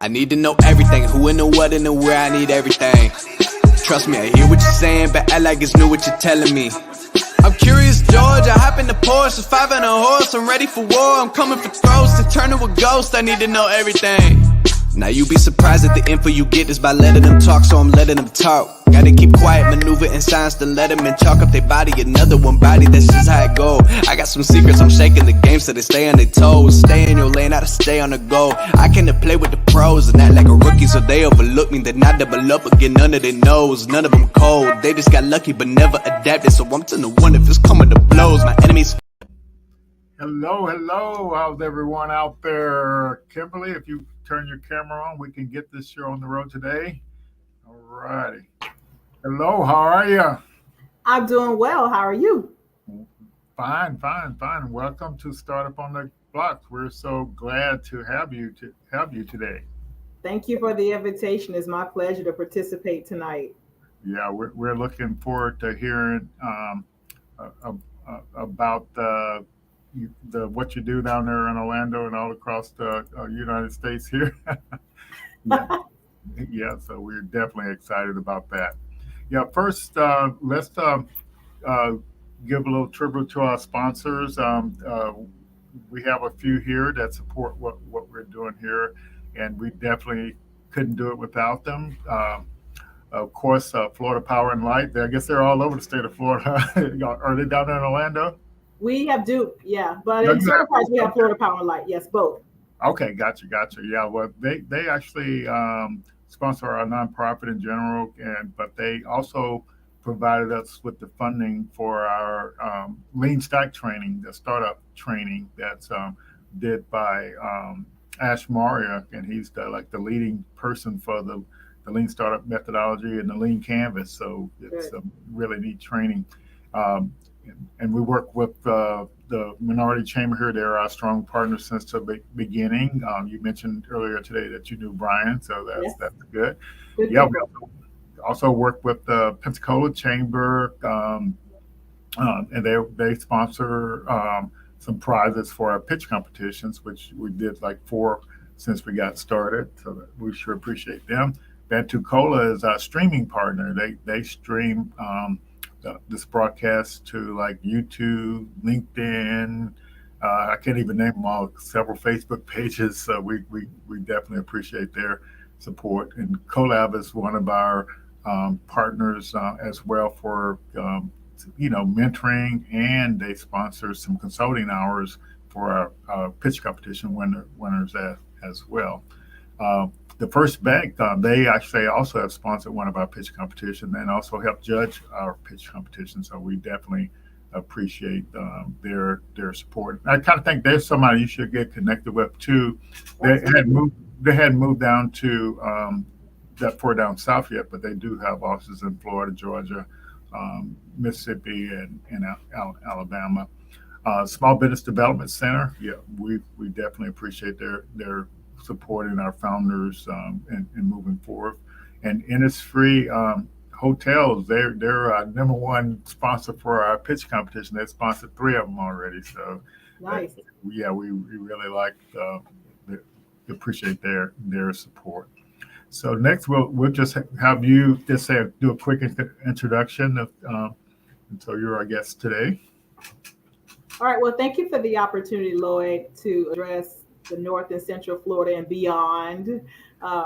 I need to know everything, who and the what and the where, I need everything. Trust me, I hear what you're saying, but act like it's new what you're telling me. I'm curious, George, I hop in the Porsche, it's 5 and a horse, I'm ready for war, I'm coming for throats, to turn to a ghost, I need to know everything. Now you be surprised at the info you get is by letting them talk, so I'm letting them talk. Gotta keep quiet, maneuver in silence to let them in, chalk up their body, another one body, that's just how it go. I got some secrets, I'm shaking the game so they stay on their toes. Stay in your lane, how to stay on the go. I came to play with the pros and act like a rookie, so they overlook me. Then I double up again under their nose. None of them cold, they just got lucky but never adapted, so I'm to the one if it's coming to blows. My enemies. Hello. How's everyone out there? Kimberly, if you turn your camera on, we can get this show on the road today. All righty. Hello, how are you? I'm doing well. How are you? Fine. Welcome to Startup on the Block. We're so glad to have you today. Thank you for the invitation. It's my pleasure to participate tonight. Yeah, we're looking forward to hearing about the what you do down there in Orlando and all across the United States here. Yeah, so we're definitely excited about that. Yeah, first, let's give a little tribute to our sponsors. We have a few here that support what we're doing here, and we definitely couldn't do it without them. Of course, Florida Power and Light. I guess they're all over the state of Florida. Are they down there in Orlando? We have Duke, yeah, but in certain parts we have Florida Power and Light. Yes, both. Okay, gotcha. Yeah, well, they actually sponsor our nonprofit in general, but they also provided us with the funding for our Lean Stack training, the startup training that's did by Ash Maurya, and he's the leading person for the Lean Startup methodology and the Lean Canvas. So it's a really neat training. And we work with the Minority Chamber here. They're our strong partners since the beginning. You mentioned earlier today that you knew Brian, so that's good. Yeah, we also work with the Pensacola Chamber, and they sponsor some prizes for our pitch competitions, which we did like 4 since we got started. So we sure appreciate them. Bantucola is our streaming partner. They stream this broadcast to like YouTube, LinkedIn. I can't even name them all. Several Facebook pages. So we definitely appreciate their support. And Collab is one of our partners as well for mentoring, and they sponsor some consulting hours for our pitch competition winners as well. The First Bank, they actually also have sponsored one of our pitch competition and also helped judge our pitch competition. So we definitely appreciate their support. I kind of think there's somebody you should get connected with too. They hadn't moved down to that far down south yet, but they do have offices in Florida, Georgia, Mississippi, and Alabama. Small Business Development Center. Yeah, we definitely appreciate their supporting our founders and moving forward. And Innisfree Hotels, they're our number one sponsor for our pitch competition. They sponsored 3 of them already. So nice. We really like appreciate their support. So next we'll just have you just do a quick introduction of and so you're our guest today. All right. Well, thank you for the opportunity, Lloyd, to address the North and Central Florida and beyond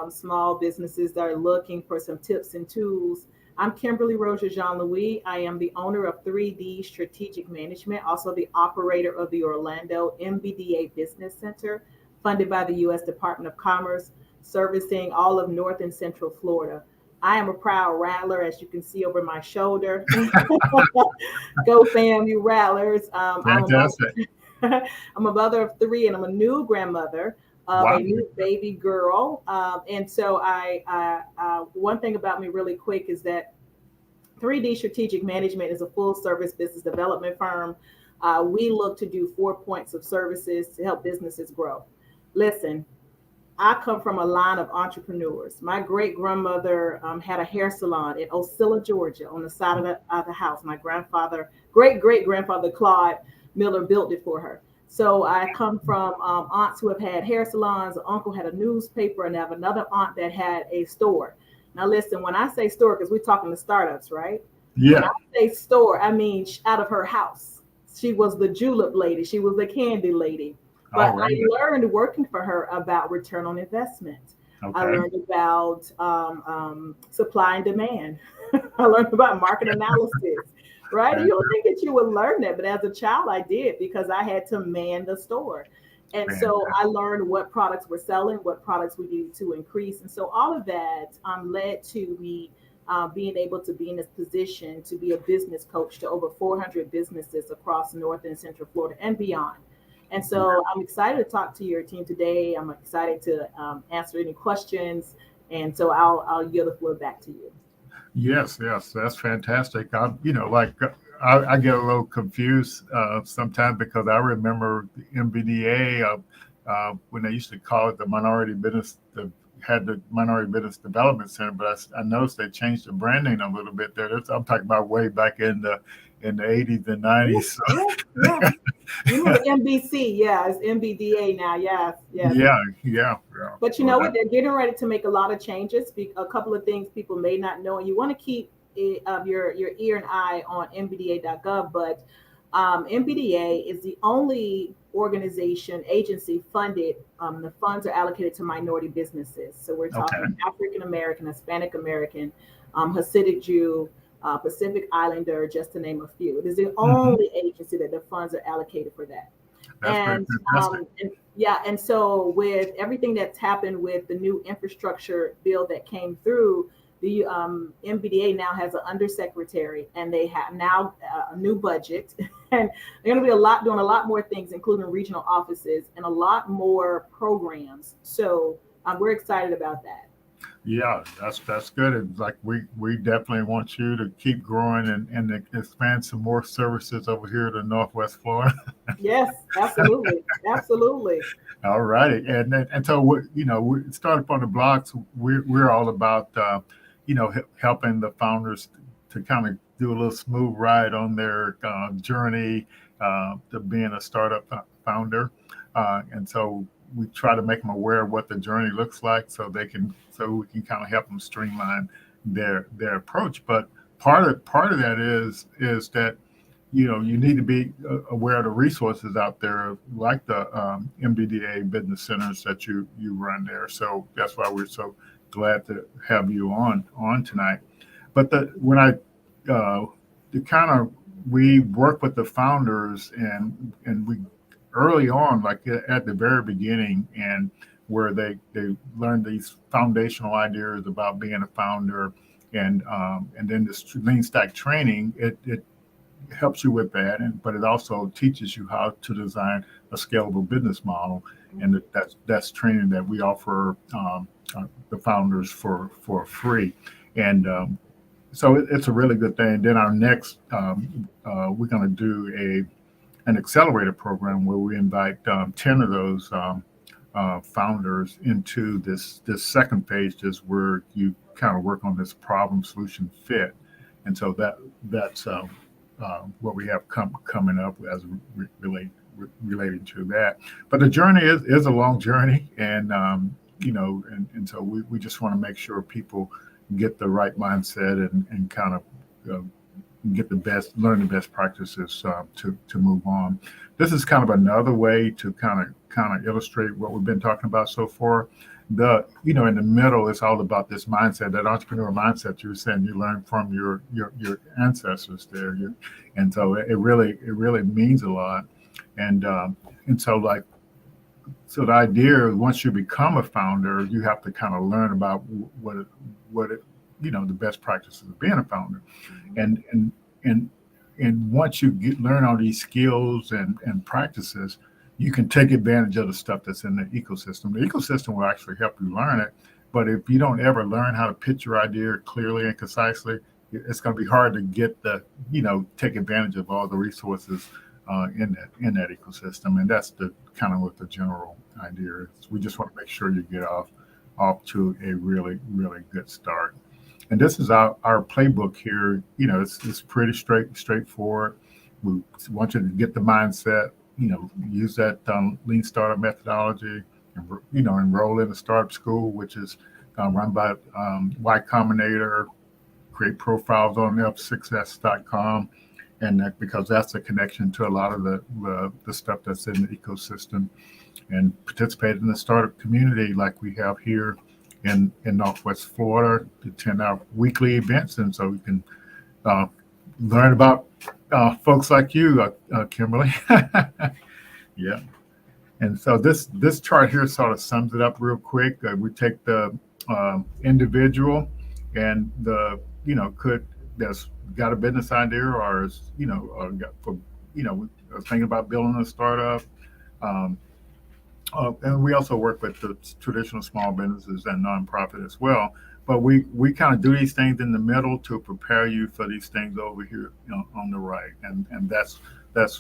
small businesses that are looking for some tips and tools. I'm Kimberly Rozier Jean-Louis. I am the owner of 3D Strategic Management, also the operator of the Orlando MBDA Business Center, funded by the U.S. Department of Commerce, servicing all of North and Central Florida. I am a proud rattler, as you can see over my shoulder. Go fam, you rattlers. Fantastic. I'm a mother of 3, and I'm a new grandmother of a new baby girl. And so one thing about me really quick is that 3D Strategic Management is a full service business development firm. We look to do 4 points of services to help businesses grow. Listen, I come from a line of entrepreneurs. My great grandmother had a hair salon in Ocilla, Georgia, on the side of the house. My great great grandfather, Claude Miller, built it for her. So I come from aunts who have had hair salons, an uncle had a newspaper, and I have another aunt that had a store. Now listen, when I say store, because we're talking to startups, right? When I Yeah. say store, I mean out of her house. She was the julep lady. She was the candy lady. All But I right. learned working for her about return on investment. I Okay. learned about supply and demand. I learned about market analysis, right? You don't think that you would learn that, but as a child, I did because I had to man the store. And so I Fantastic. learned what products were selling, what products we needed to increase. And so all of that led to me being able to be in this position to be a business coach to over 400 businesses across North and Central Florida and beyond. And so I'm excited to talk to your team today. I'm excited to answer any questions. And so I'll yield the floor back to you. Yes, yes, that's fantastic. I get a little confused sometimes because I remember the MBDA when they used to call it the Minority Business, had the Minority Business Development Center, but I noticed they changed the branding a little bit there. I'm talking about way back in the 80s and Yes, 90s. yes, yes. You know the MBC, yeah, it's MBDA now. Yes, yes. Yeah, yeah, yeah. But you So know what? that, They're getting ready to make a lot of changes. A couple of things people may not know, and you want to keep your ear and eye on MBDA.gov. But MBDA is the only organization agency funded. The funds are allocated to minority businesses. So we're okay. talking African American, Hispanic American, Hasidic Jew. Pacific Islander, just to name a few. It is the Hmm. only agency that the funds are allocated for that. That's pretty fantastic. And yeah, and so with everything that's happened with the new infrastructure bill that came through, the MBDA now has an undersecretary, and they have now a new budget, and they're going to be doing a lot more things, including regional offices and a lot more programs. So we're excited about that. Yeah, that's good. It's like we definitely want you to keep growing and expand some more services over here to Northwest Florida. Yes, absolutely, absolutely. All righty, and so we started on the blocks. We're all about helping the founders to kind of do a little smooth ride on their journey to being a startup founder, and so we try to make them aware of what the journey looks like, so we can kind of help them streamline their approach. But part of that is that you need to be aware of the resources out there, like the MBDA business centers that you run there. So that's why we're so glad to have you on tonight. But when I the kind of we work with the founders and we early on, like at the very beginning, and where they learn these foundational ideas about being a founder, and then this lean stack training, it helps you with that, but it also teaches you how to design a scalable business model, and that's training that we offer the founders for free, and so it's a really good thing. Then our next, we're going to do an accelerator program where we invite 10 of those founders into this second phase, just where you kind of work on this problem solution fit, and so that's what we have coming up as relating to that. But the journey is a long journey, and and so we just want to make sure people get the right mindset and kind of learn the best practices to move on. This is kind of another way to kind of illustrate what we've been talking about so far. In the middle, it's all about this mindset, that entrepreneur mindset you were saying you learned from your ancestors there, and so it really means a lot, and so so the idea is, once you become a founder, you have to kind of learn about the best practices of being a founder, and and and and once you learn all these skills and practices, you can take advantage of the stuff that's in the ecosystem. The ecosystem will actually help you learn it, but if you don't ever learn how to pitch your idea clearly and concisely, it's going to be hard to take advantage of all the resources in that ecosystem. And that's the kind of what the general idea is. We just want to make sure you get off to a really, really good start. And this is our playbook here. It's pretty straightforward. We want you to get the mindset, use that lean startup methodology, and enroll in the startup school, which is run by Y Combinator. Create profiles on upsuccess.com, and because that's a connection to a lot of the stuff that's in the ecosystem, and participate in the startup community like we have here in Northwest Florida. Attend our weekly events, and so we can learn about folks like you, Kimberly. Yeah. And so this chart here sort of sums it up real quick. We take the individual and the that's got a business idea, or is thinking about building a startup. And we also work with the traditional small businesses and nonprofit as well. But we kind of do these things in the middle to prepare you for these things over here on the right, and that's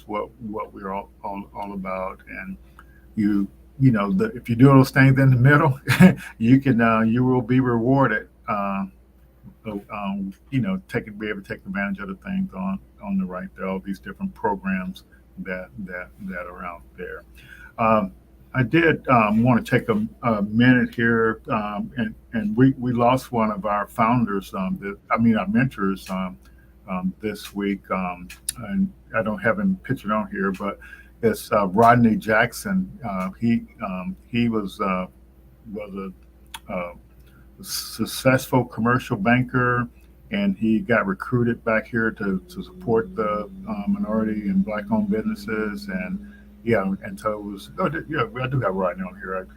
what we're all about. And if you do those things in the middle, you will be rewarded. Be able to take advantage of the things on the right. There are all these different programs that are out there. I did want to take a minute here, and we lost one of our founders, our mentors this week, and I don't have him pictured on here, but it's Rodney Jackson. He was a successful commercial banker, and he got recruited back here to support the minority and Black-owned businesses, and so it was. I do have Rodney on here.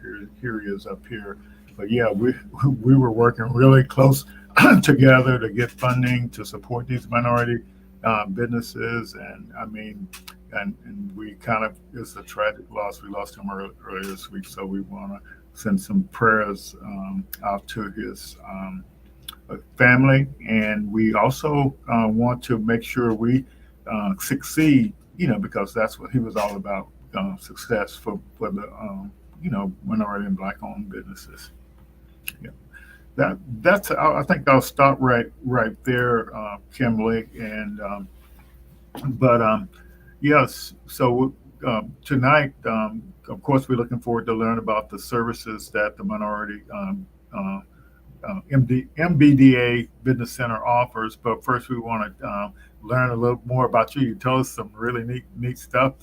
Here he is up here. But we were working really close together to get funding to support these minority businesses, and we kind of, it's a tragic loss. We lost him earlier this week, so we want to send some prayers out to his family, and we also want to make sure we succeed, because that's what he was all about, success for the minority and Black-owned businesses. Yeah, that's. I think I'll stop right there, Kimberly, and yes. So tonight, of course, we're looking forward to learn about the services that the minority MBDA Business Center offers. But first, we want to learn a little more about you. You tell us some really neat stuff.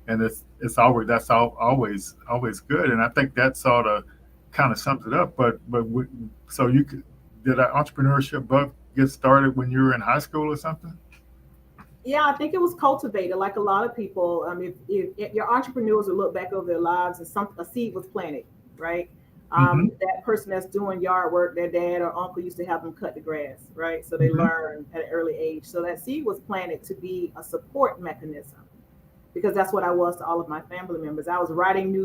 And it's always good. And I think that sort of kind of sums it up. But did that entrepreneurship bug get started when you were in high school or something? Yeah, I think it was cultivated, like a lot of people. If your entrepreneurs will look back over their lives and a seed was planted, right? That person that's doing yard work, their dad or uncle used to have them cut the grass, right? So they learn at an early age. So that seed was planted to be a support mechanism, because that's what I was to all of my family members. I was writing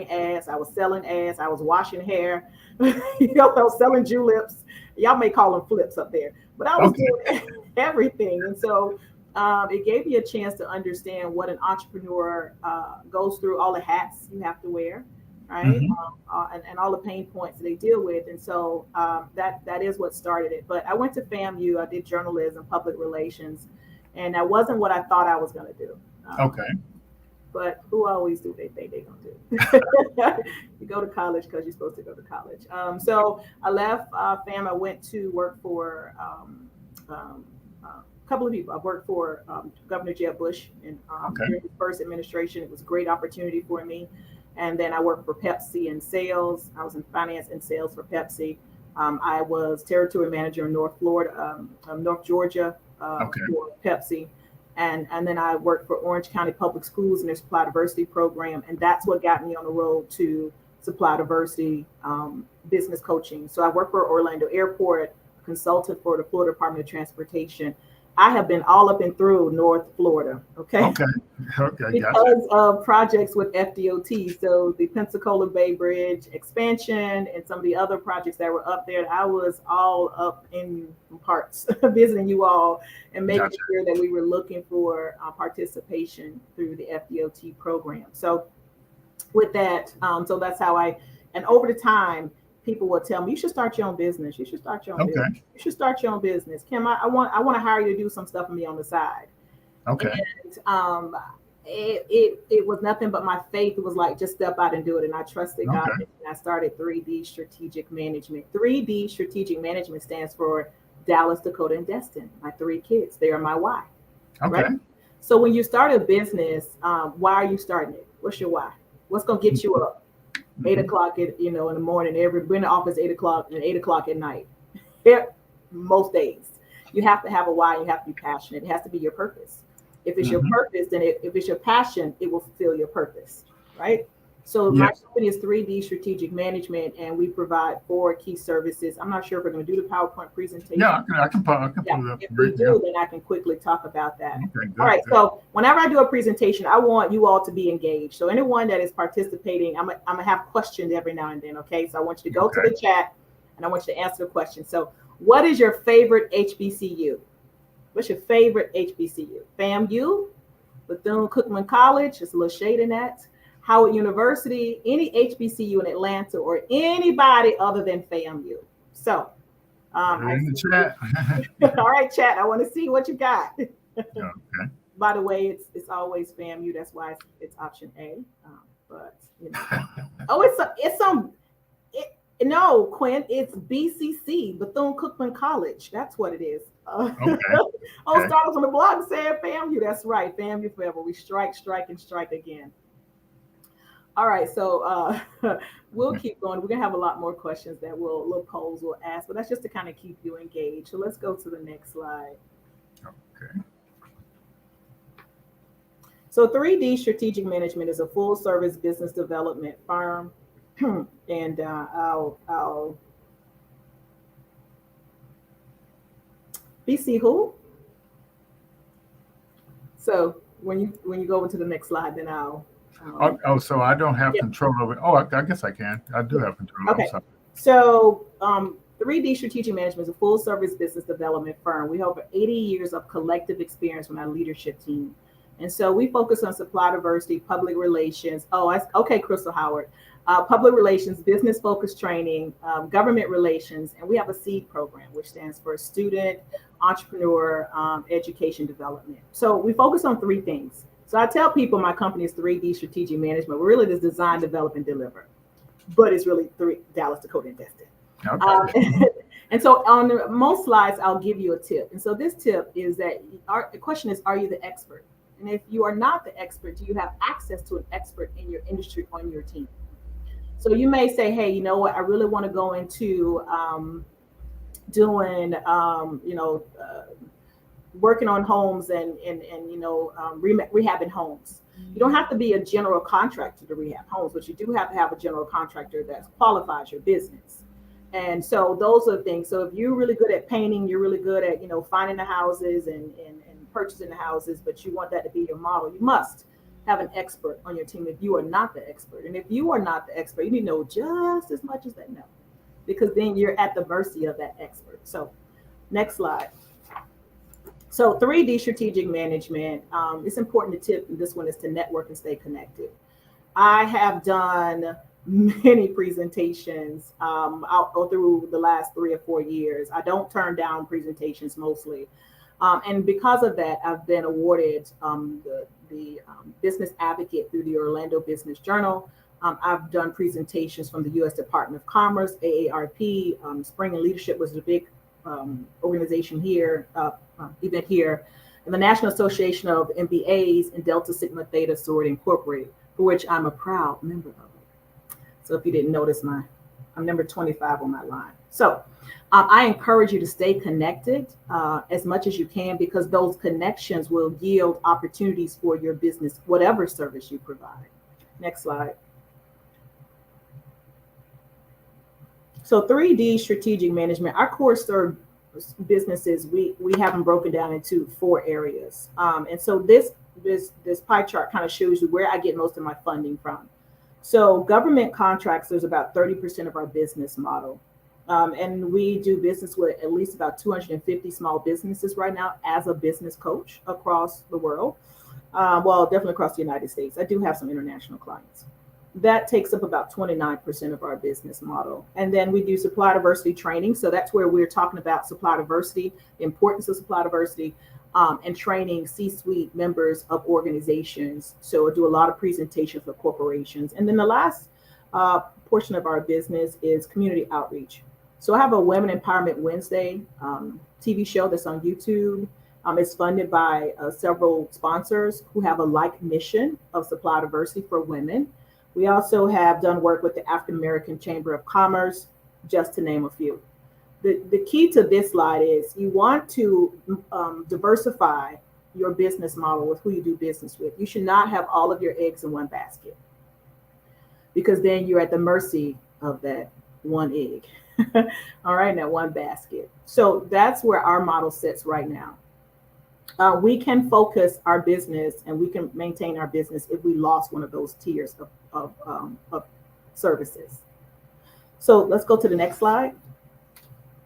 ads, I was selling ads, I was washing hair, I was selling juleps. Y'all may call them flips up there, but I was doing everything. And so it gave me a chance to understand what an entrepreneur goes through, all the hats you have to wear, right? And all the pain points that they deal with. And so that is what started it. But I went to FAMU, I did journalism, public relations, and that wasn't what I thought I was going to do. But who always do they think they're going to do? You go to college because you're supposed to go to college. So I left FAM. I went to work for a couple of people. I worked for Governor Jeb Bush during his first administration. It was a great opportunity for me. And then I worked for Pepsi in sales. I was in finance and sales for Pepsi. I was territory manager in North Georgia for Pepsi. And then I worked for Orange County Public Schools in their supply diversity program. And that's what got me on the road to supply diversity business coaching. So I worked for Orlando Airport, consultant for the Florida Department of Transportation. I have been all up and through North Florida, okay, because of projects with FDOT. So the Pensacola Bay Bridge expansion and some of the other projects that were up there, I was all up in parts visiting you all and making sure that we were looking for participation through the FDOT program. So with that, so that's how and over the time, people will tell me, you should start your own business. You should start your own business. You should start your own business. Kim, I want to hire you to do some stuff for me on the side. Okay. And it was nothing but my faith. It was like, just step out and do it. And I trusted God. Okay. And I started 3D Strategic Management. 3D Strategic Management stands for Dallas, Dakota, and Destin. My 3 kids. They are my why. Okay. Right? So when you start a business, why are you starting it? What's your why? What's going to get you up? 8 o'clock, in the morning. We're in the office 8 o'clock and 8 o'clock at night. Most days. You have to have a why. You have to be passionate. It has to be your purpose. If it's your purpose, then if it's your passion, it will fulfill your purpose, right? So my company is 3D Strategic Management, and we provide 4 key services. I'm not sure if we're going to do the PowerPoint presentation. Yeah, I can pull it up. If we do, then I can quickly talk about that. Okay, good, all right. good. So whenever I do a presentation, I want you all to be engaged. So anyone that is participating, I'm gonna have questions every now and then. Okay. So I want you to go to the chat, and I want you to answer the question. So what is your favorite HBCU? What's your favorite HBCU? FAMU, Bethune-Cookman College, there's a little shade in that. Howard University, any HBCU in Atlanta, or anybody other than FAMU. So, in the chat. all right, chat. I want to see what you got. Okay. By the way, it's always FAMU. That's why it's option A. But no, Quinn, it's BCC, Bethune-Cookman College. That's what it is. Okay. Stars on the blog said FAMU. That's right, FAMU forever. We strike, and strike again. All right, so we'll keep going. We're gonna have a lot more questions that little polls we'll ask, but that's just to kind of keep you engaged. So let's go to the next slide. Okay. So 3D Strategic Management is a full service business development firm. And I'll BC who? So when you go over to the next slide, then I'll. So I don't have control over it. Oh, I guess I can. I do have control. Okay. So 3D Strategic Management is a full service business development firm. We have over 80 years of collective experience from our leadership team. And so we focus on supply diversity, public relations. Crystal Howard. Public relations, business focused training, government relations, and we have a SEED program, which stands for Student Entrepreneur Education Development. So we focus on 3 things. So I tell people my company is 3D Strategic Management. We're really just design, develop, and deliver, but it's really 3 Dallas, Dakota, and Destin. Okay. And so on most slides, I'll give you a tip. And so this tip is that the question is, are you the expert? And if you are not the expert, do you have access to an expert in your industry on your team? So you may say, hey, you know what, I really want to go into doing, working on homes and rehabbing homes. You don't have to be a general contractor to rehab homes, but you do have to have a general contractor that qualifies your business. And so those are the things. So if you're really good at painting, you're really good at, finding the houses and purchasing the houses, but you want that to be your model, you must have an expert on your team if you are not the expert. And if you are not the expert, you need to know just as much as they know, because then you're at the mercy of that expert. So next slide. So 3D Strategic Management, it's important to tip, this one is to network and stay connected. I have done many presentations. I'll go through the last 3 or 4 years. I don't turn down presentations mostly. And because of that, I've been awarded the Business Advocate through the Orlando Business Journal. I've done presentations from the U.S. Department of Commerce, AARP. Spring and Leadership was a big organization here, event here, and the National Association of MBAs and Delta Sigma Theta Sorority Incorporated, for which I'm a proud member of. So if you didn't notice, I'm number 25 on my line. So I encourage you to stay connected as much as you can, because those connections will yield opportunities for your business, whatever service you provide. Next slide. So 3D Strategic Management, our core serve businesses, we have them broken down into 4 areas. And so this pie chart kind of shows you where I get most of my funding from. So government contracts, there's about 30% of our business model. And we do business with at least about 250 small businesses right now as a business coach across the world. Well, definitely across the United States. I do have some international clients. That takes up about 29% of our business model. And then we do supply diversity training. So that's where we're talking about supply diversity, the importance of supply diversity. and training C-suite members of organizations. So I do a lot of presentations for corporations. And then the last portion of our business is community outreach. So I have a Women Empowerment Wednesday TV show that's on YouTube. It's funded by several sponsors who have a like mission of supply diversity for women. We also have done work with the African American Chamber of Commerce, just to name a few. The key to this slide is you want to diversify your business model with who you do business with. You should not have all of your eggs in one basket, because then you're at the mercy of that one egg. All right, in that one basket. So that's where our model sits right now. We can focus our business and we can maintain our business if we lost one of those tiers of services. So let's go to the next slide.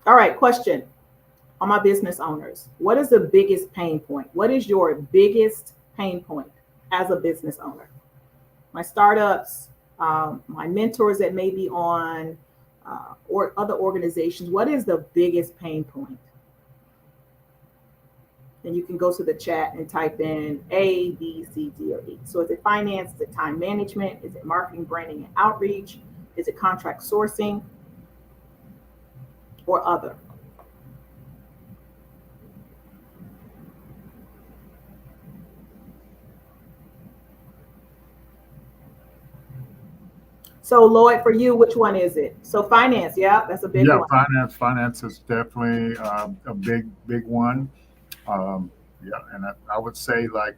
All right, question on my business owners. What is the biggest pain point? What is your biggest pain point as a business owner? My startups, my mentors that may be on or other organizations, what is the biggest pain point? And you can go to the chat and type in A, B, C, D, or E. So is it finance? Is it time management? Is it marketing, branding, and outreach? Is it contract sourcing or other? So Lloyd, for you, which one is it? So finance, yeah, that's a big one. Yeah, finance is definitely a big one. Yeah, and I would say like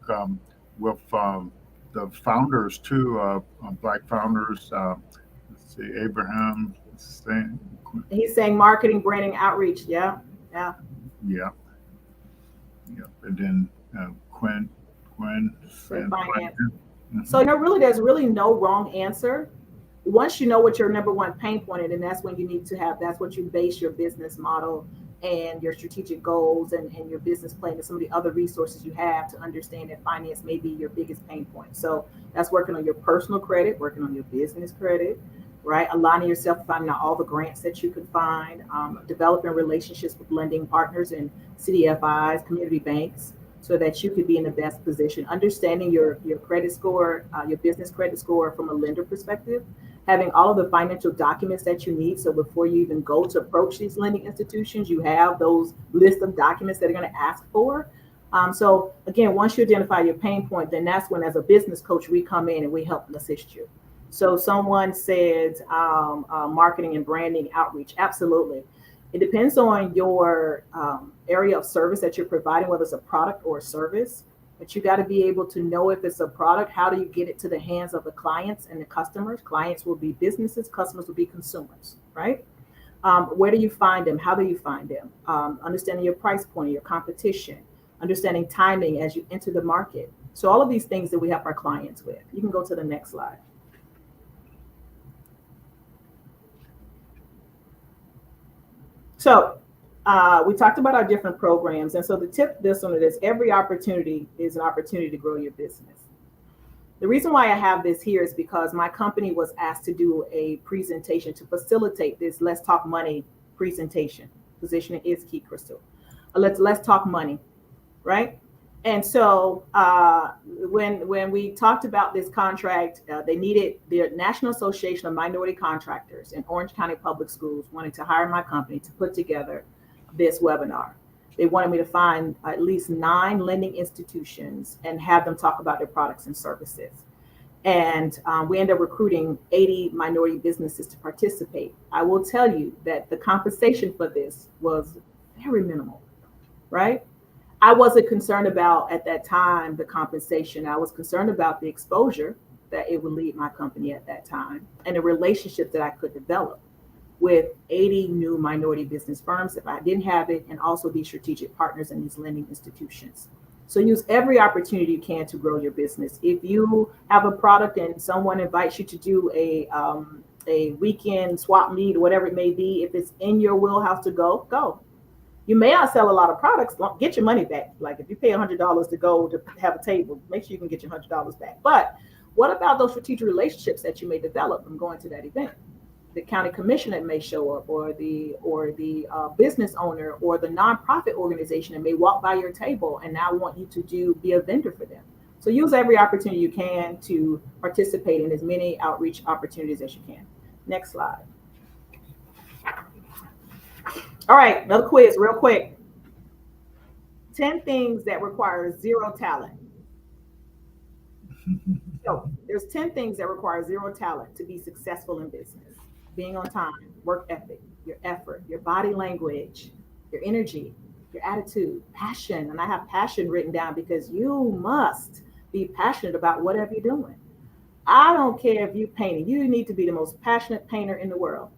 with the founders too, Black founders. Let's see, Abraham. He's saying marketing, branding, outreach. Yeah. Yeah. And then Quinn. So finance. Mm-hmm. So there's really no wrong answer. Once you know what your number one pain point is, and that's when you need to have, that's what you base your business model and your strategic goals and your business plan and some of the other resources you have to understand that finance may be your biggest pain point. So that's working on your personal credit, working on your business credit, right? Aligning yourself to finding out all the grants that you can find, developing relationships with lending partners and CDFIs, community banks, so that you could be in the best position. Understanding your credit score, your business credit score from a lender perspective, having all of the financial documents that you need. So before you even go to approach these lending institutions, you have those list of documents that are going to ask for. So again, once you identify your pain point, then that's when, as a business coach, we come in and we help and assist you. So someone said marketing and branding outreach. Absolutely. It depends on your area of service that you're providing, whether it's a product or a service. But you got to be able to know if it's a product, how do you get it to the hands of the clients and the customers? Clients will be businesses, customers will be consumers, right? Where do you find them? How do you find them? Understanding your price point, your competition, understanding timing as you enter the market. So all of these things that we help our clients with. You can go to the next slide. So we talked about our different programs. And so the tip this one is every opportunity is an opportunity to grow your business. The reason why I have this here is because my company was asked to do a presentation to facilitate this Let's Talk Money presentation. Positioning is key, Crystal. Let's talk money, right? And so when we talked about this contract, they needed the National Association of Minority Contractors in Orange County Public Schools wanted to hire my company to put together this webinar. They wanted me to find at least 9 lending institutions and have them talk about their products and services. And we ended up recruiting 80 minority businesses to participate. I will tell you that the compensation for this was very minimal, right? I wasn't concerned about, at that time, the compensation. I was concerned about the exposure that it would lead my company at that time and the relationship that I could develop with 80 new minority business firms if I didn't have it, and also these strategic partners in these lending institutions. So use every opportunity you can to grow your business. If you have a product and someone invites you to do a weekend swap meet or whatever it may be, if it's in your wheelhouse to go, go. You may not sell a lot of products, get your money back. Like if you pay $100 to go to have a table, make sure you can get your $100 back. But what about those strategic relationships that you may develop from going to that event? the county commissioner may show up, or the business owner, or the nonprofit organization that may walk by your table and now want you to be a vendor for them. So use every opportunity you can to participate in as many outreach opportunities as you can. Next slide. All right, another quiz real quick. 10 things that require zero talent. So there's 10 things that require zero talent to be successful in business. Being on time, work ethic, your effort, your body language, your energy, your attitude, passion. And I have passion written down because you must be passionate about whatever you're doing. I don't care if you painting, you need to be the most passionate painter in the world.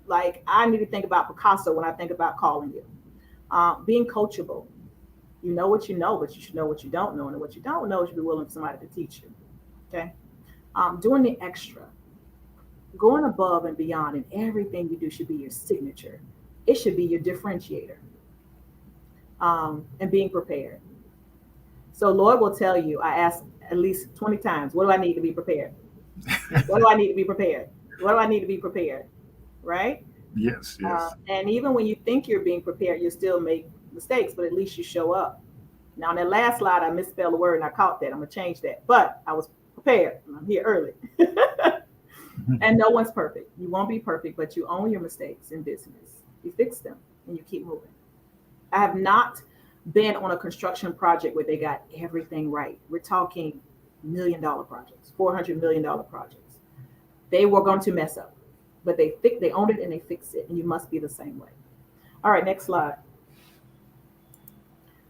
Like, I need to think about Picasso when I think about calling you. Being coachable. You know what you know, but you should know what you don't know. And what you don't know, you should be willing for somebody to teach you. Okay. Doing the extra, going above and beyond in everything you do should be your signature. It should be your differentiator. And being prepared. So Lord will tell you, I asked at least 20 times, what do I need to be prepared? What do I need to be prepared? What do I need to be prepared? Right? Yes, yes. And even when you think you're being prepared, you still make mistakes, but at least you show up. Now, on that last slide, I misspelled a word and I caught that. I'm going to change that. But I was prepared. I'm here early. And no one's perfect. You won't be perfect, but you own your mistakes in business. You fix them and you keep moving. I have not been on a construction project where they got everything right. We're talking $1 million projects, $400 million projects. They were going to mess up, but they owned it and they fixed it. And you must be the same way. All right, next slide.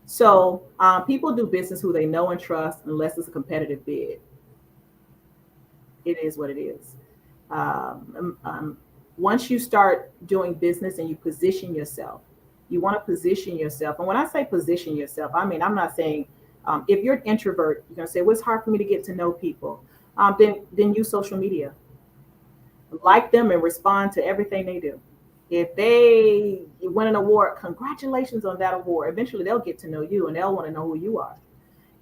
So people do business who they know and trust unless it's a competitive bid. It is what it is. Once you start doing business and you position yourself, you want to position yourself. And when I say position yourself, I mean, I'm not saying if you're an introvert, you're going to say, well, it's hard for me to get to know people. Then use social media. Like them and respond to everything they do. If they win an award, congratulations on that award. Eventually, they'll get to know you and they'll want to know who you are.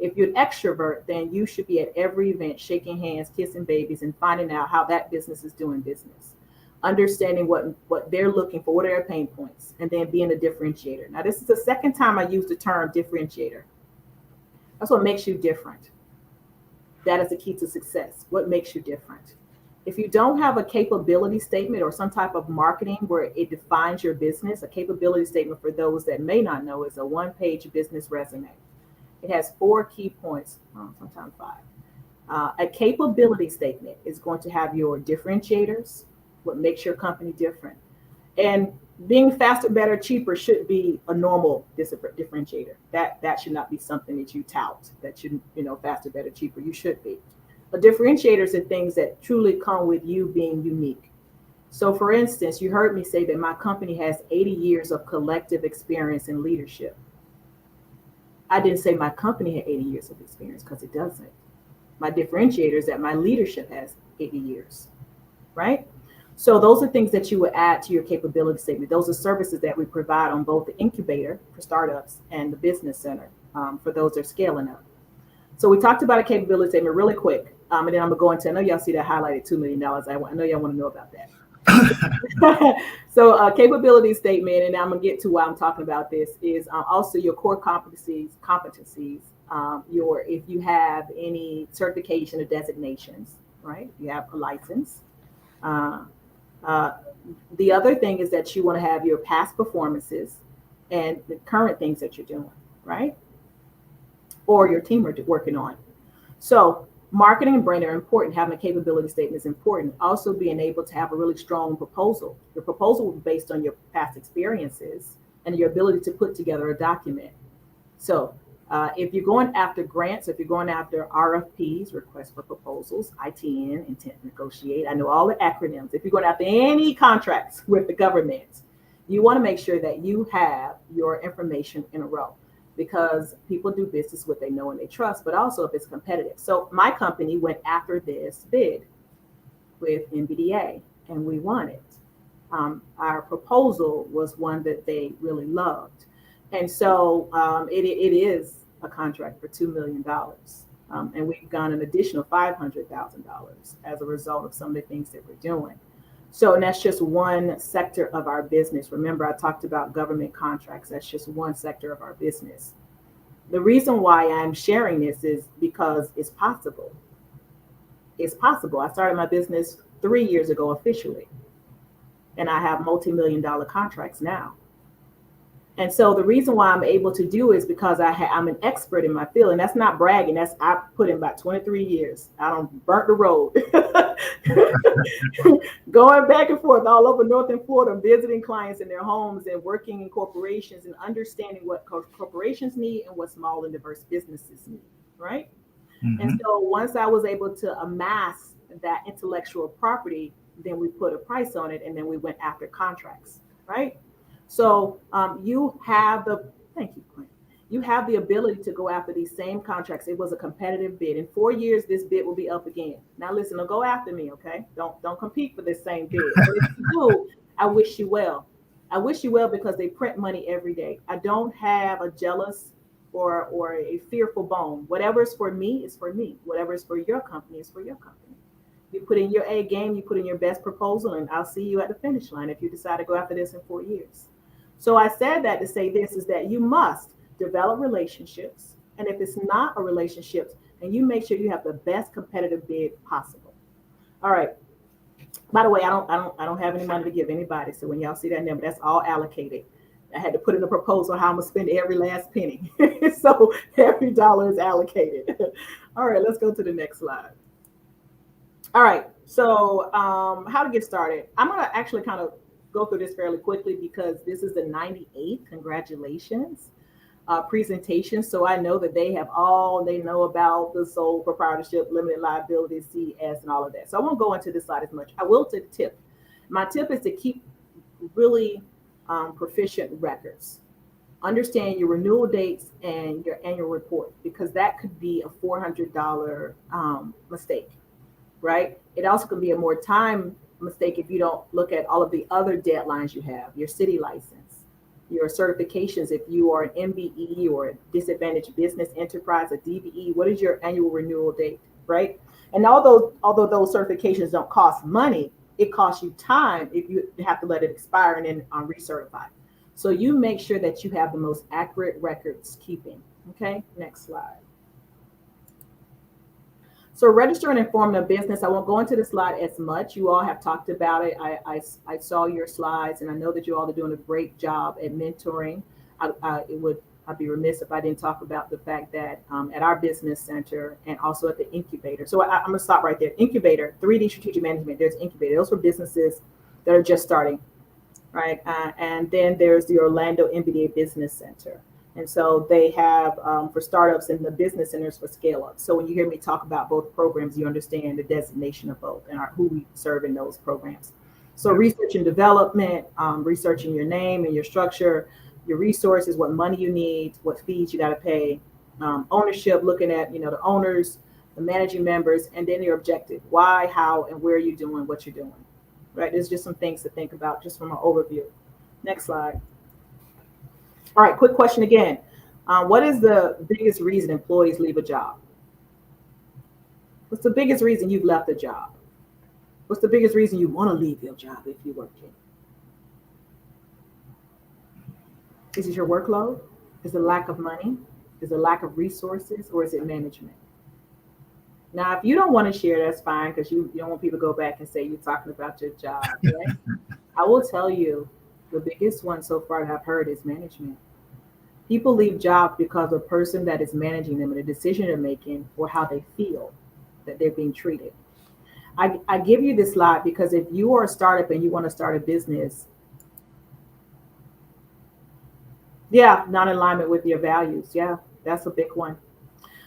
If you're an extrovert, then you should be at every event, shaking hands, kissing babies, and finding out how that business is doing business. Understanding what they're looking for, what are their pain points, and then being a differentiator. Now, this is the second time I used the term differentiator. That's what makes you different. That is the key to success. What makes you different? If you don't have a capability statement or some type of marketing where it defines your business, a capability statement, for those that may not know, is a one-page business resume. It has 4 key points, sometimes 5. A capability statement is going to have your differentiators, what makes your company different. And being faster, better, cheaper should be a normal differentiator. That should not be something that you tout, that you faster, better, cheaper. You should be. But differentiators are things that truly come with you being unique. So for instance, you heard me say that my company has 80 years of collective experience in leadership. I didn't say my company had 80 years of experience, because it doesn't. My differentiator is that my leadership has 80 years, right? So those are things that you would add to your capability statement. Those are services that we provide on both the incubator for startups and the business center for those that are scaling up. So we talked about a capability statement really quick. And then I'm gonna go into, I know y'all see that highlighted $2 million. I know y'all want to know about that. So capability statement, and I'm gonna get to why I'm talking about this, is also your core competencies, if you have any certification or designations, right? You have a license. The other thing is that you want to have your past performances and the current things that you're doing, right? Or your team are working on. So marketing and branding are important. Having a capability statement is important. Also being able to have a really strong proposal. Your proposal will be based on your past experiences and your ability to put together a document. So if you're going after grants, if you're going after RFPs, request for proposals, ITN, intent to negotiate, I know all the acronyms. If you're going after any contracts with the government, you want to make sure that you have your information in a row, because people do business with what they know and they trust, but also if it's competitive. So my company went after this bid with NBDA and we won it. Our proposal was one that they really loved. And so it is a contract for $2 million. And we've gone an additional $500,000 as a result of some of the things that we're doing. So, and that's just one sector of our business. Remember, I talked about government contracts. That's just one sector of our business. The reason why I'm sharing this is because it's possible. It's possible. I started my business 3 years ago officially, and I have multi-million dollar contracts now. And so the reason why I'm able to do is because I'm an expert in my field, and that's not bragging. That's I put in about 23 years. I don't burnt the road, going back and forth all over northern Florida, visiting clients in their homes and working in corporations and understanding what corporations need and what small and diverse businesses need. Right. And Mm-hmm. so once I was able to amass that intellectual property, then we put a price on it, and then we went after contracts. Right. So you have the thank you, Clint. You have the ability to go after these same contracts. It was a competitive bid. In 4 years, this bid will be up again. Now listen, don't go after me, okay? Don't compete for this same bid. But if you do, I wish you well. I wish you well because they print money every day. I don't have a jealous or a fearful bone. Whatever is for me is for me. Whatever is for your company is for your company. You put in your A game, you put in your best proposal, and I'll see you at the finish line if you decide to go after this in 4 years. So I said that to say this is that you must develop relationships. And if it's not a relationship, then you make sure you have the best competitive bid possible. All right. By the way, I don't have any money to give anybody. So when y'all see that number, that's all allocated. I had to put in a proposal how I'm gonna spend every last penny. So every dollar is allocated. All right, let's go to the next slide. All right. So how to get started? I'm gonna actually kind of go through this fairly quickly because this is the 98th. Congratulations. Presentation. So I know that they know about the sole proprietorship, limited liability, CS, and all of that. So I won't go into this slide as much. I will to the tip. My tip is to keep really proficient records. Understand your renewal dates and your annual report because that could be a $400 mistake, right? It also can be a more time mistake if you don't look at all of the other deadlines you have, your city license, your certifications. If you are an MBE or a disadvantaged business enterprise, a DBE, what is your annual renewal date, right? And although those certifications don't cost money, it costs you time if you have to let it expire and then recertify. So you make sure that you have the most accurate records keeping. Okay, next slide. So registering and forming a business, I won't go into the slide as much. You all have talked about it. I saw your slides, and I know that you all are doing a great job at mentoring. I'd be remiss if I didn't talk about the fact that at our business center and also at the incubator. So I'm going to stop right there. Incubator, 3D strategic management. There's incubator. Those are businesses that are just starting, right? And then there's the Orlando MBDA Business Center. And so they have for startups and the business centers for scale up. So when you hear me talk about both programs, you understand the designation of both and who we serve in those programs. So research and development, researching your name and your structure, your resources, what money you need, what fees you got to pay, ownership, looking at, the owners, the managing members, and then your objective. Why, how, and where are you doing what you're doing, right? There's just some things to think about just from an overview. Next slide. All right, quick question again. What is the biggest reason employees leave a job? What's the biggest reason you've left a job? What's the biggest reason you want to leave your job if you're working? Is it your workload? Is it lack of money? Is it lack of resources? Or is it management? Now, if you don't want to share, that's fine because you don't want people to go back and say you're talking about your job. Right? I will tell you the biggest one so far that I've heard is management. People leave jobs because the person that is managing them and the decision they're making or how they feel that they're being treated. I give you this slide because if you are a startup and you want to start a business, not in alignment with your values. Yeah, that's a big one.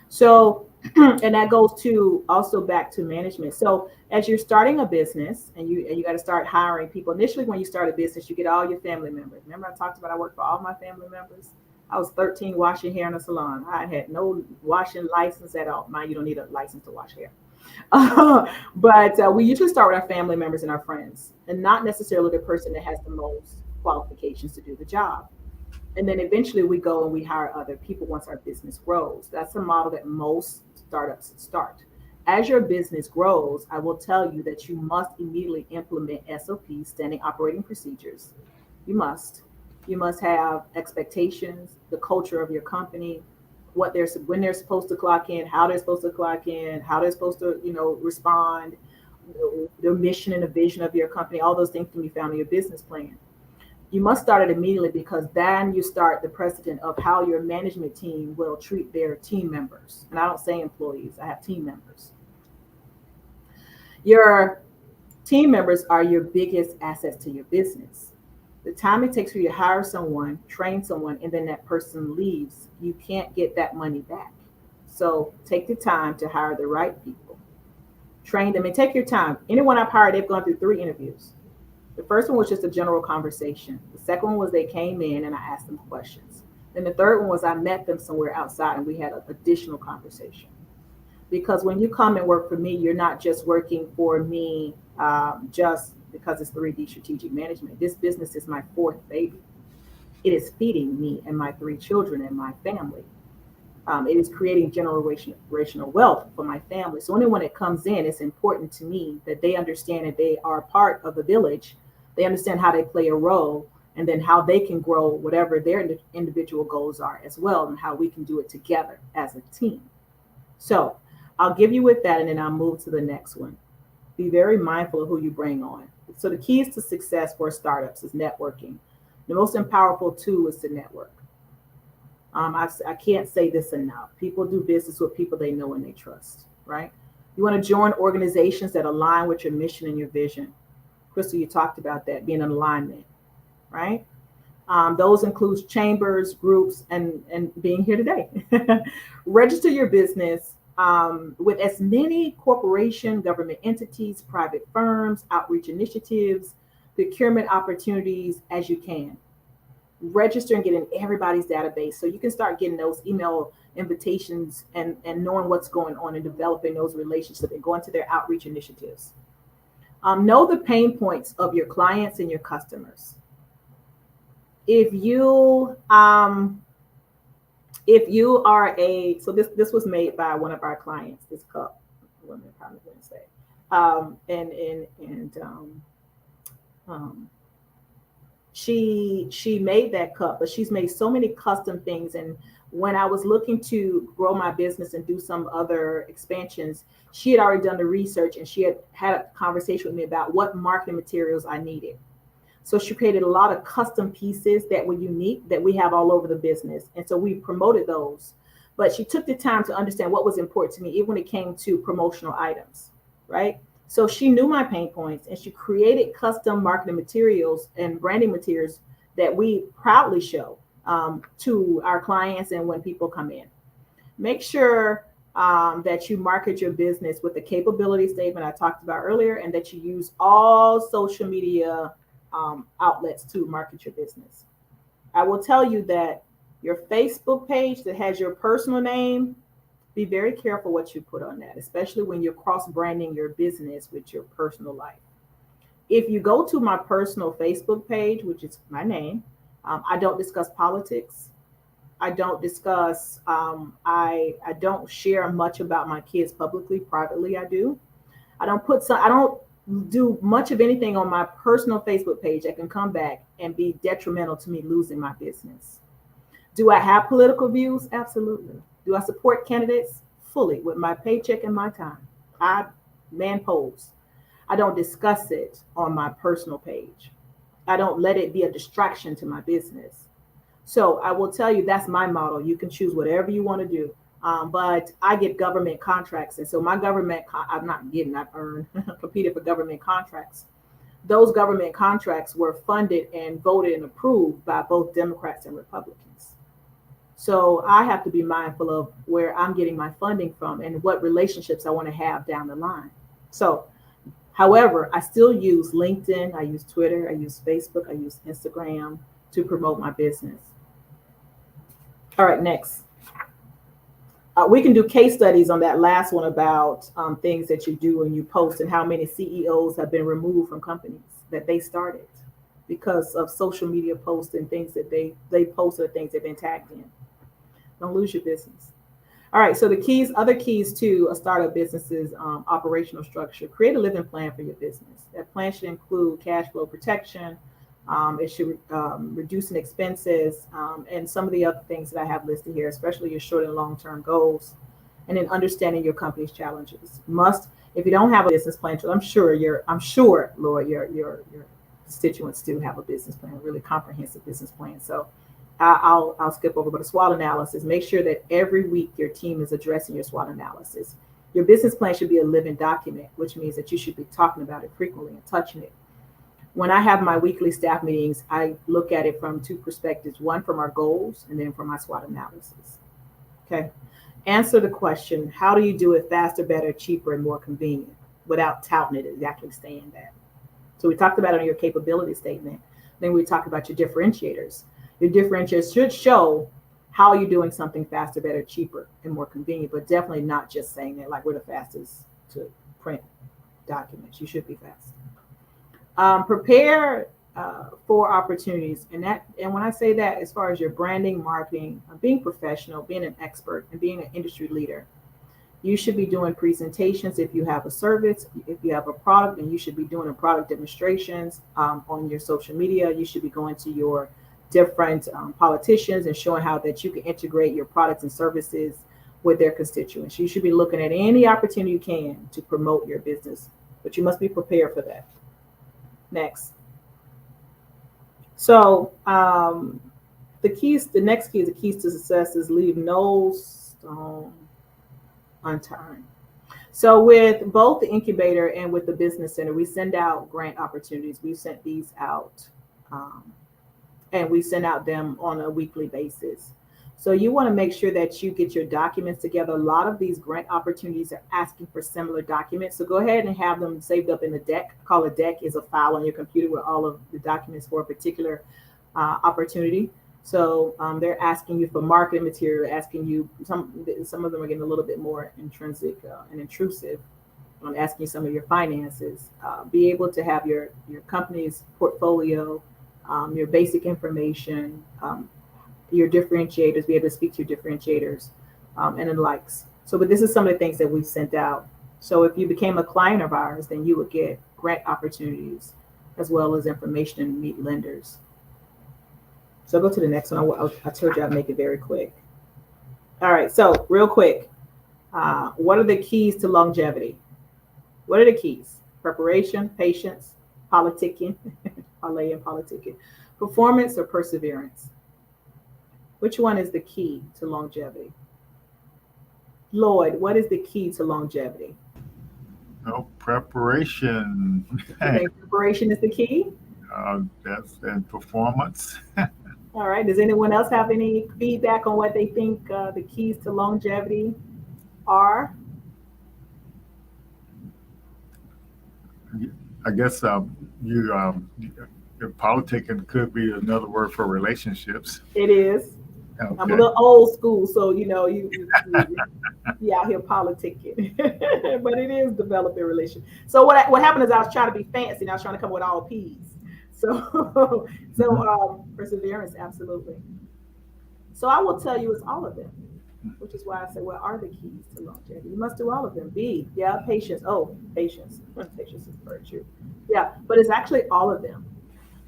So, and that goes to also back to management. So as you're starting a business and you got to start hiring people, initially when you start a business, you get all your family members. Remember I talked about I work for all my family members? I was 13 washing hair in a salon. I had no washing license at all. Mind you don't need a license to wash hair. But we usually start with our family members and our friends and not necessarily the person that has the most qualifications to do the job. And then eventually we go and we hire other people once our business grows. That's a model that most startups start. As your business grows, I will tell you that you must immediately implement SOPs, standing operating procedures. You must. You must have expectations, the culture of your company, what they're when they're supposed to clock in, how they're supposed to clock in, how they're supposed to, respond, the mission and the vision of your company. All those things can be found in your business plan. You must start it immediately because then you start the precedent of how your management team will treat their team members. And I don't say employees, I have team members. Your team members are your biggest assets to your business. The time it takes for you to hire someone, train someone, and then that person leaves, you can't get that money back. So take the time to hire the right people, train them, and take your time. Anyone I've hired, they've gone through 3 interviews. The first one was just a general conversation. The second one was they came in and I asked them questions. Then the third one was I met them somewhere outside and we had an additional conversation. Because when you come and work for me, you're not just working for me just because it's 3D strategic management. This business is my 4th baby. It is feeding me and my 3 children and my family. It is creating generational wealth for my family. So anyone that comes in, it's important to me that they understand that they are part of the village. They understand how they play a role and then how they can grow whatever their individual goals are as well, and how we can do it together as a team. So I'll give you with that and then I'll move to the next one. Be very mindful of who you bring on. So the keys to success for startups is networking. The most powerful tool is to network. I can't say this enough. People do business with people they know and they trust, right? You want to join organizations that align with your mission and your vision. Crystal, you talked about that, being in alignment, right? Those includes chambers, groups, and being here today. Register your business with as many corporation, government entities, private firms, outreach initiatives, procurement opportunities as you can. Register and get in everybody's database so you can start getting those email invitations and knowing what's going on and developing those relationships and going to their outreach initiatives. Know the pain points of your clients and your customers. If you are so this was made by one of our clients, this cup, what am I probably going to say, she made that cup, but she's made so many custom things. And when I was looking to grow my business and do some other expansions, she had already done the research and she had a conversation with me about what marketing materials I needed. So she created a lot of custom pieces that were unique that we have all over the business. And so we promoted those. But she took the time to understand what was important to me, even when it came to promotional items, right? So she knew my pain points and she created custom marketing materials and branding materials that we proudly show to our clients and when people come in. Make sure that you market your business with the capability statement I talked about earlier, and that you use all social media outlets to market your business. I will tell you that your Facebook page that has your personal name, be very careful what you put on that, especially when you're cross-branding your business with your personal life. If you go to my personal Facebook page, which is my name, I don't discuss politics. I don't discuss, I don't share much about my kids publicly. Privately, I do. I don't do much of anything on my personal Facebook page that can come back and be detrimental to me losing my business. Do I have political views? Absolutely. Do I support candidates? Fully, with my paycheck and my time. I man pose. I don't discuss it on my personal page. I don't let it be a distraction to my business. So I will tell you that's my model. You can choose whatever you want to do. But I get government contracts. And so my government, I've earned, competed for government contracts. Those government contracts were funded and voted and approved by both Democrats and Republicans. So I have to be mindful of where I'm getting my funding from and what relationships I want to have down the line. So, however, I still use LinkedIn, I use Twitter, I use Facebook, I use Instagram to promote my business. All right, next. We can do case studies on that last one about things that you do and you post, and how many CEOs have been removed from companies that they started because of social media posts and things that they posted, things they've been tagged in. Don't lose your business. All right. So the keys, other keys to a startup business's operational structure: create a living plan for your business. That plan should include cash flow protection. It should reducing expenses and some of the other things that I have listed here, especially your short and long term goals, and then understanding your company's challenges. Must If you don't have a business plan, I'm sure, Lord, your constituents do have a business plan, a really comprehensive business plan. So I'll skip over, but a SWOT analysis. Make sure that every week your team is addressing your SWOT analysis. Your business plan should be a living document, which means that you should be talking about it frequently and touching it. When I have my weekly staff meetings, I look at it from two perspectives: one from our goals, and then from my SWOT analysis. Okay. Answer the question: how do you do it faster, better, cheaper, and more convenient, without touting it, exactly saying that? So we talked about it on your capability statement. Then we talked about your differentiators. Your differentiators should show how you're doing something faster, better, cheaper, and more convenient, but definitely not just saying that like we're the fastest to print documents. You should be fast. Prepare for opportunities, and when I say that, as far as your branding, marketing, being professional, being an expert, and being an industry leader, you should be doing presentations. If you have a service, if you have a product, then you should be doing a product demonstrations on your social media. You should be going to your different politicians and showing how that you can integrate your products and services with their constituents. You should be looking at any opportunity you can to promote your business, but you must be prepared for that. Next. So the next key is the keys to success is leave no stone unturned. So with both the incubator and with the business center, we send out grant opportunities. We've sent these out and we send out them on a weekly basis. So you want to make sure that you get your documents together. A lot of these grant opportunities are asking for similar documents. So go ahead and have them saved up in the deck. Call a deck is a file on your computer with all of the documents for a particular opportunity. So they're asking you for marketing material, asking you, some of them are getting a little bit more intrinsic and intrusive. Asking some of your finances. Be able to have your company's portfolio, your basic information, your differentiators, be able to speak to your differentiators and the likes. So, but this is some of the things that we've sent out. So if you became a client of ours, then you would get grant opportunities as well as information and meet lenders. So go to the next one. I told you I'd make it very quick. All right, so real quick, what are the keys to longevity? What are the keys? Preparation, patience, politicking, parlay and politicking, performance or perseverance? Which one is the key to longevity? Lloyd, what is the key to longevity? No, preparation. Okay, preparation is the key? That's and performance. All right. Does anyone else have any feedback on what they think the keys to longevity are? I guess your politicking could be another word for relationships. It is. Okay. I'm a little old school, so you out here politicking, but it is developing relations. So what happened is I was trying to be fancy, and I was trying to come with all P's. So perseverance, absolutely. So I will tell you, it's all of them, which is why I say, what are the keys to longevity? You must do all of them. Patience. Oh, patience. Patience is virtue. Yeah, but it's actually all of them.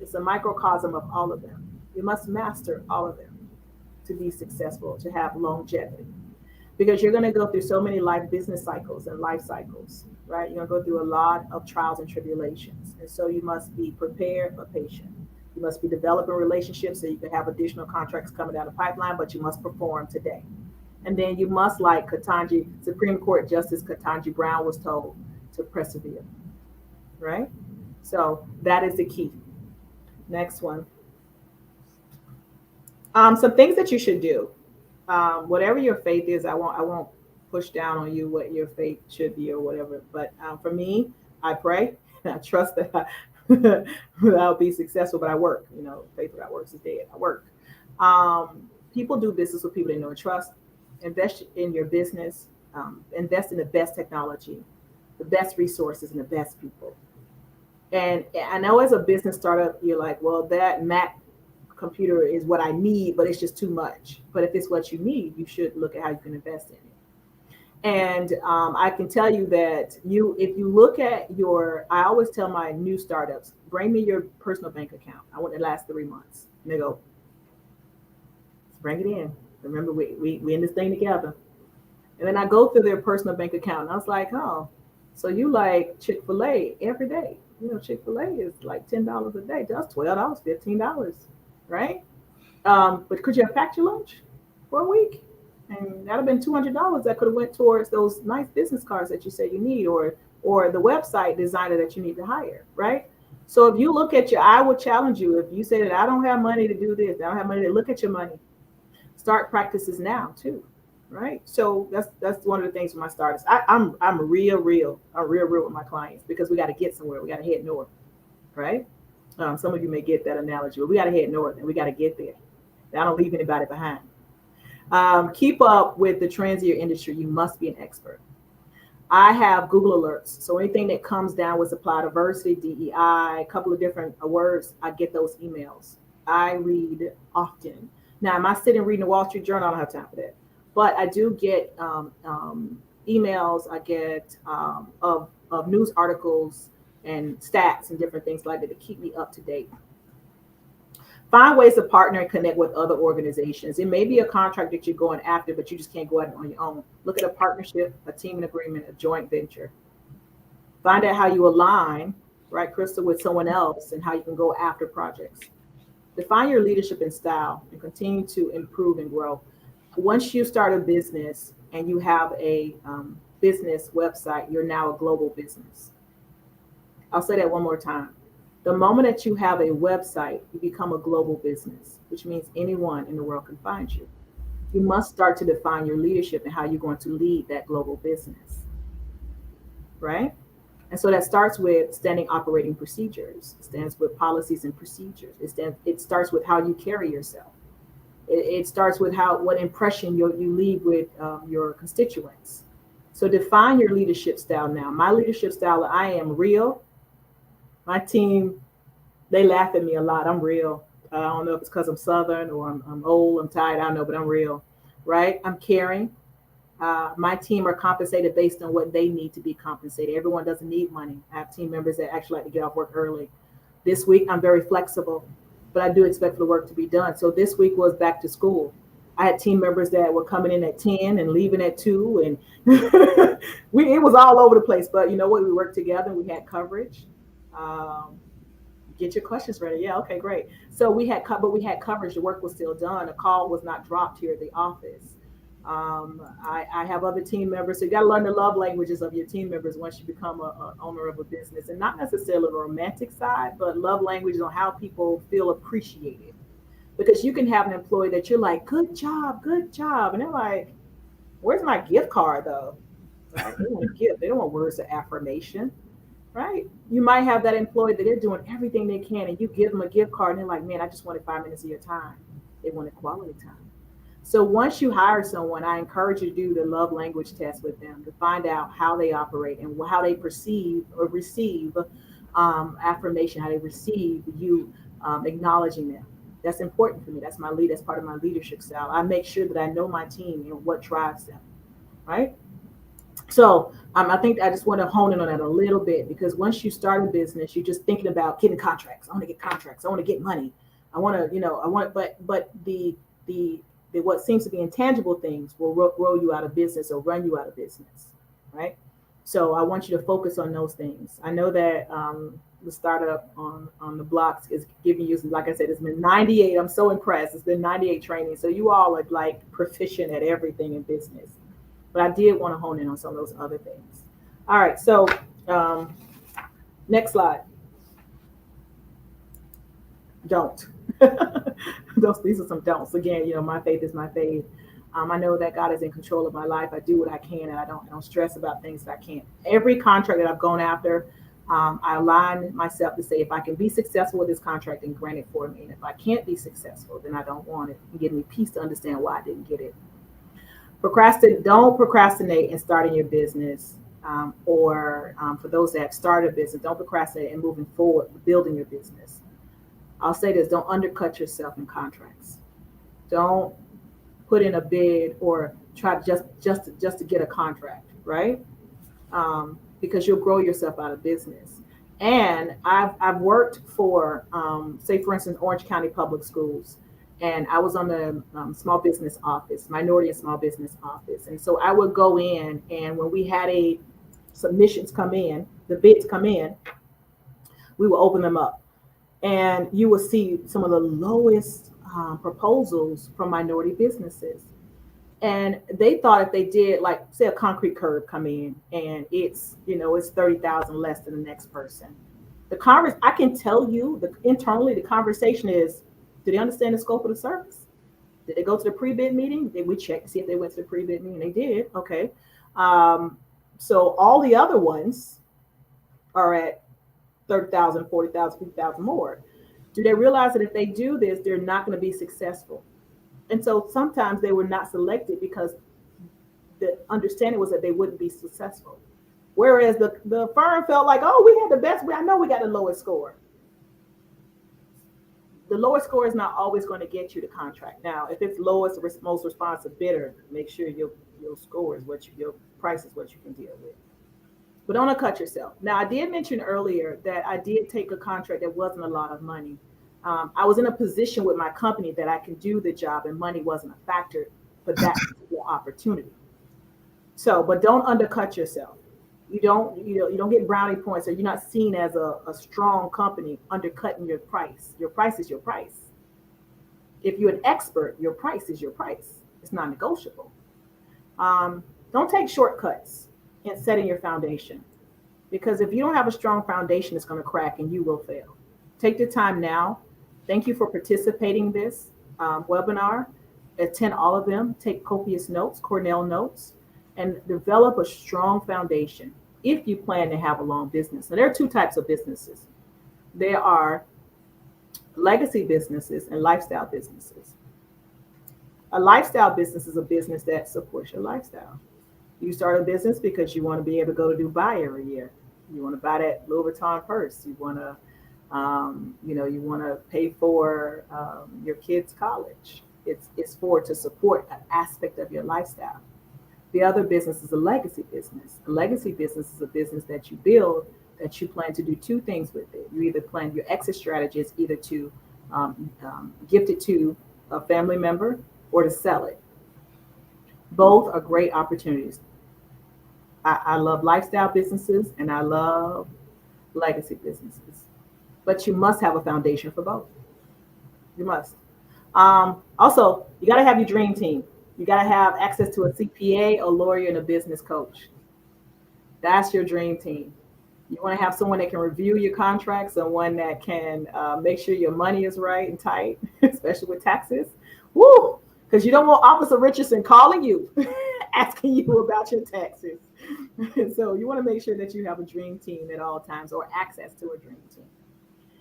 It's a microcosm of all of them. You must master all of them to be successful, to have longevity. Because you're going to go through so many business cycles and life cycles, right? You're going to go through a lot of trials and tribulations. And so you must be prepared but patient. You must be developing relationships so you can have additional contracts coming down the pipeline, but you must perform today. And then you must, like Supreme Court Justice Ketanji Brown was told, to persevere, right? So that is the key. Next one. Some things that you should do. Whatever your faith is, I won't push down on you what your faith should be or whatever. But for me, I pray and I trust that I'll be successful. But I work. Faith without works is dead. I work. People do business with people they know and trust. Invest in your business. Invest in the best technology, the best resources, and the best people. And I know as a business startup, you're like, well, that Mac computer is what I need, but it's just too much. But if it's what you need, you should look at how you can invest in it. And I can tell you that if you look at I always tell my new startups, bring me your personal bank account. I want it to last 3 months. And they go, bring it in. Remember, we in this thing together. And then I go through their personal bank account, and I was like, oh, so you like Chick-fil-A every day. Chick-fil-A is like $10 a day. That's $12, $15, right? But could you have packed your lunch for a week? And that'd have been $200 that could have went towards those nice business cards that you say you need, or the website designer that you need to hire, right? So if you look at I would challenge you, if you say that I don't have money to do this, I don't have money to look at your money, start practices now too, right? So that's one of the things with my starters. I'm real with my clients, because we got to get somewhere. We got to head north, right? Some of you may get that analogy, but we got to head north and we got to get there. I don't leave anybody behind. Keep up with the trends of your industry. You must be an expert. I have Google alerts. So anything that comes down with supply diversity, DEI, a couple of different words, I get those emails. I read often. Now, am I sitting reading the Wall Street Journal? I don't have time for that. But I do get emails. I get of news articles and stats and different things like that to keep me up to date. Find ways to partner and connect with other organizations. It may be a contract that you're going after, but you just can't go at it on your own. Look at a partnership, a team and agreement, a joint venture. Find out how you align, right, Crystal, with someone else, and how you can go after projects. Define your leadership and style and continue to improve and grow. Once you start a business and you have a business website, you're now a global business. I'll say that one more time. The moment that you have a website, you become a global business, which means anyone in the world can find you. You must start to define your leadership and how you're going to lead that global business, right? And so that starts with standing operating procedures. It stands with policies and procedures. It starts with how you carry yourself. It starts with what impression you leave with your constituents. So define your leadership style now. My leadership style, I am real. My team, they laugh at me a lot. I'm real. I don't know if it's because I'm Southern or I'm old, I'm tired, I don't know, but I'm real, right? I'm caring. My team are compensated based on what they need to be compensated. Everyone doesn't need money. I have team members that actually like to get off work early. This week, I'm very flexible, but I do expect for the work to be done. So this week was back to school. I had team members that were coming in at 10 and leaving at 2, and it was all over the place. But you know what? We worked together. We had coverage. Get your questions ready. Yeah, okay, great. So we had coverage. The work was still done. A call was not dropped here at the office. I have other team members. So you got to learn the love languages of your team members once you become an owner of a business, and not necessarily the romantic side, but love languages on how people feel appreciated. Because you can have an employee that you're like, good job. And they're like, where's my gift card though? Like, they want a gift. They don't want words of affirmation. Right? You might have that employee that they're doing everything they can, and you give them a gift card and they're like, man, I just wanted 5 minutes of your time. They wanted quality time. So once you hire someone, I encourage you to do the love language test with them to find out how they operate and how they perceive or receive affirmation, how they receive you acknowledging them. That's important for me. That's that's part of my leadership style. I make sure that I know my team and what drives them, right? So I think I just want to hone in on that a little bit, because once you start a business, you're just thinking about getting contracts. I want to get contracts. I want to get money. But the what seems to be intangible things will roll you out of business or run you out of business, right? So I want you to focus on those things. I know that the startup on the blocks is giving you, like I said, it's been 98. I'm so impressed. It's been 98 training. So you all are like proficient at everything in business. But I did want to hone in on some of those other things. All right, so next slide. Don't. These are some don'ts. Again, my faith is my faith. I know that God is in control of my life. I do what I can, and I don't stress about things that I can't. Every contract that I've gone after, I align myself to say, if I can be successful with this contract, then grant it for me. And if I can't be successful, then I don't want it. And give me peace to understand why I didn't get it. Don't procrastinate in starting your business, or for those that have started a business, don't procrastinate in moving forward, building your business. I'll say this: don't undercut yourself in contracts. Don't put in a bid or try just to get a contract, right? Because you'll grow yourself out of business. And I've worked for, say, for instance, Orange County Public Schools, and I was on the small business office, minority and small business office. And so I would go in, and when we had submissions come in, the bids come in, we will open them up, and you will see some of the lowest proposals from minority businesses. And they thought if they did, like, say, a concrete curb come in, and it's 30,000 less than the next person. I can tell you, internally, the conversation is, do they understand the scope of the service? Did they go to the pre-bid meeting? Did we check to see if they went to the pre-bid meeting? They did. Okay. So all the other ones are at 30,000, 40,000, 50,000 more. Do they realize that if they do this, they're not going to be successful? And so sometimes they were not selected because the understanding was that they wouldn't be successful. Whereas the firm felt like, oh, we had the best, I know we got the lowest score. The lowest score is not always going to get you the contract. Now, if it's lowest, most responsive bidder, make sure your score is your price is what you can deal with. But don't cut yourself. Now, I did mention earlier that I did take a contract that wasn't a lot of money. I was in a position with my company that I can do the job, and money wasn't a factor for that particular opportunity. So, but don't undercut yourself. You don't get brownie points, or you're not seen as a strong company undercutting your price. Your price is your price. If you're an expert, your price is your price. It's not negotiable. Don't take shortcuts in setting your foundation, because if you don't have a strong foundation, it's going to crack and you will fail. Take the time now. Thank you for participating in this webinar. Attend all of them. Take copious notes, Cornell notes, and develop a strong foundation if you plan to have a long business. Now, there are two types of businesses. There are legacy businesses and lifestyle businesses. A lifestyle business is a business that supports your lifestyle. You start a business because you want to be able to go to Dubai every year. You want to buy that Louis Vuitton purse. You want to, you want to pay for your kids' college. It's to support an aspect of your lifestyle. The other business is a legacy business. A legacy business is a business that you build that you plan to do two things with it. You either plan your exit strategy is either to gift it to a family member or to sell it. Both are great opportunities. I love lifestyle businesses and I love legacy businesses, but you must have a foundation for both. You must. Also, you got to have your dream team. You got to have access to a CPA, a lawyer, and a business coach. That's your dream team. You want to have someone that can review your contracts, someone that can make sure your money is right and tight, especially with taxes. Woo! Because you don't want Officer Richardson calling you, asking you about your taxes. So you want to make sure that you have a dream team at all times, or access to a dream team.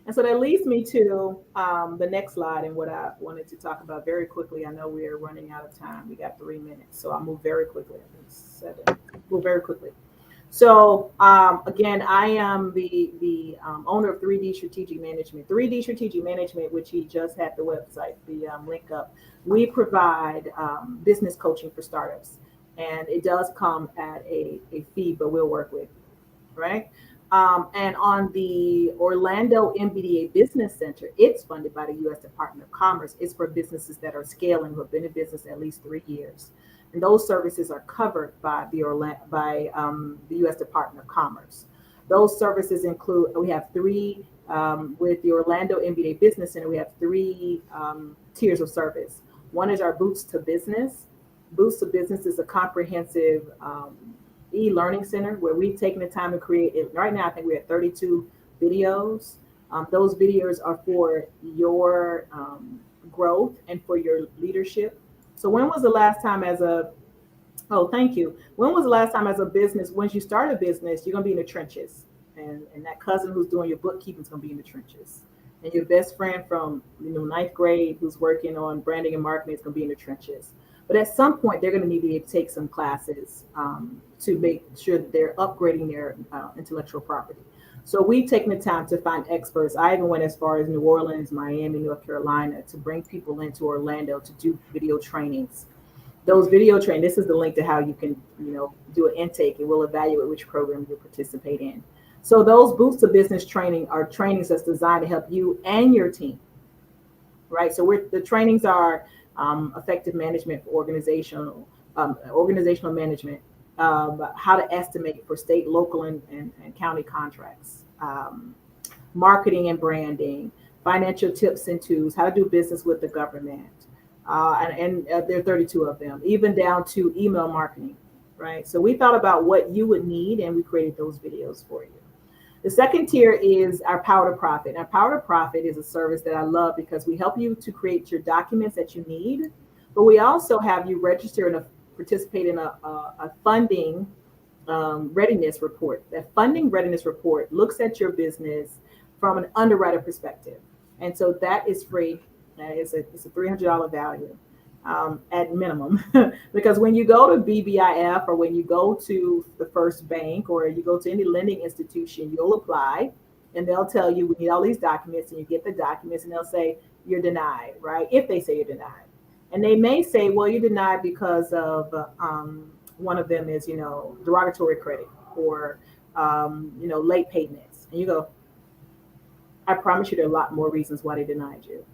And so that leads me to the next slide and what I wanted to talk about very quickly. I know we are running out of time. We got 3 minutes, so I'll move very quickly. I think 7. Move very quickly. So again, I am the owner of 3D Strategic Management. 3D Strategic Management, which he just had the website, the link up. We provide business coaching for startups, and it does come at a fee, but we'll work with it, right? And on the Orlando MBDA Business Center, it's funded by the U.S. Department of Commerce. It's for businesses that are scaling, who have been in business at least 3 years. And those services are covered by the U.S. Department of Commerce. Those services include, we have 3, with the Orlando MBDA Business Center, we have 3 tiers of service. One is our Boots to Business. Boots to Business is a comprehensive e-learning center where we've taken the time to create it. Right now, I think we're at 32 videos. Those videos are for your growth and for your leadership. So when was the last time when was the last time as a business, once you start a business, you're going to be in the trenches, and that cousin who's doing your bookkeeping is going to be in the trenches, and your best friend from 9th grade who's working on branding and marketing is going to be in the trenches. But at some point, they're going to need to be able to take some classes to make sure that they're upgrading their intellectual property. So we've taken the time to find experts. I even went as far as New Orleans, Miami, North Carolina to bring people into Orlando to do video trainings. Those video train. This is the link to how you can, do an intake, and we'll evaluate which program you participate in. So those boots to business training are trainings that's designed to help you and your team, right? So the trainings are effective management for organizational management, how to estimate for state, local, and county contracts, marketing and branding, financial tips and tools, how to do business with the government. And there are 32 of them, even down to email marketing, right? So we thought about what you would need, and we created those videos for you. The second tier is our Power to Profit. Now, Power to Profit is a service that I love because we help you to create your documents that you need, but we also have you register and participate in a funding readiness report. That funding readiness report looks at your business from an underwriter perspective. And so that is free. It's a $300 value at minimum. Because when you go to BBIF or when you go to the First Bank or you go to any lending institution, you'll apply and they'll tell you we need all these documents, and you get the documents and they'll say you're denied, right? If they say you're denied. And they may say, well, you're denied because of one of them is, derogatory credit or, late payments. And you go, I promise you there are a lot more reasons why they denied you.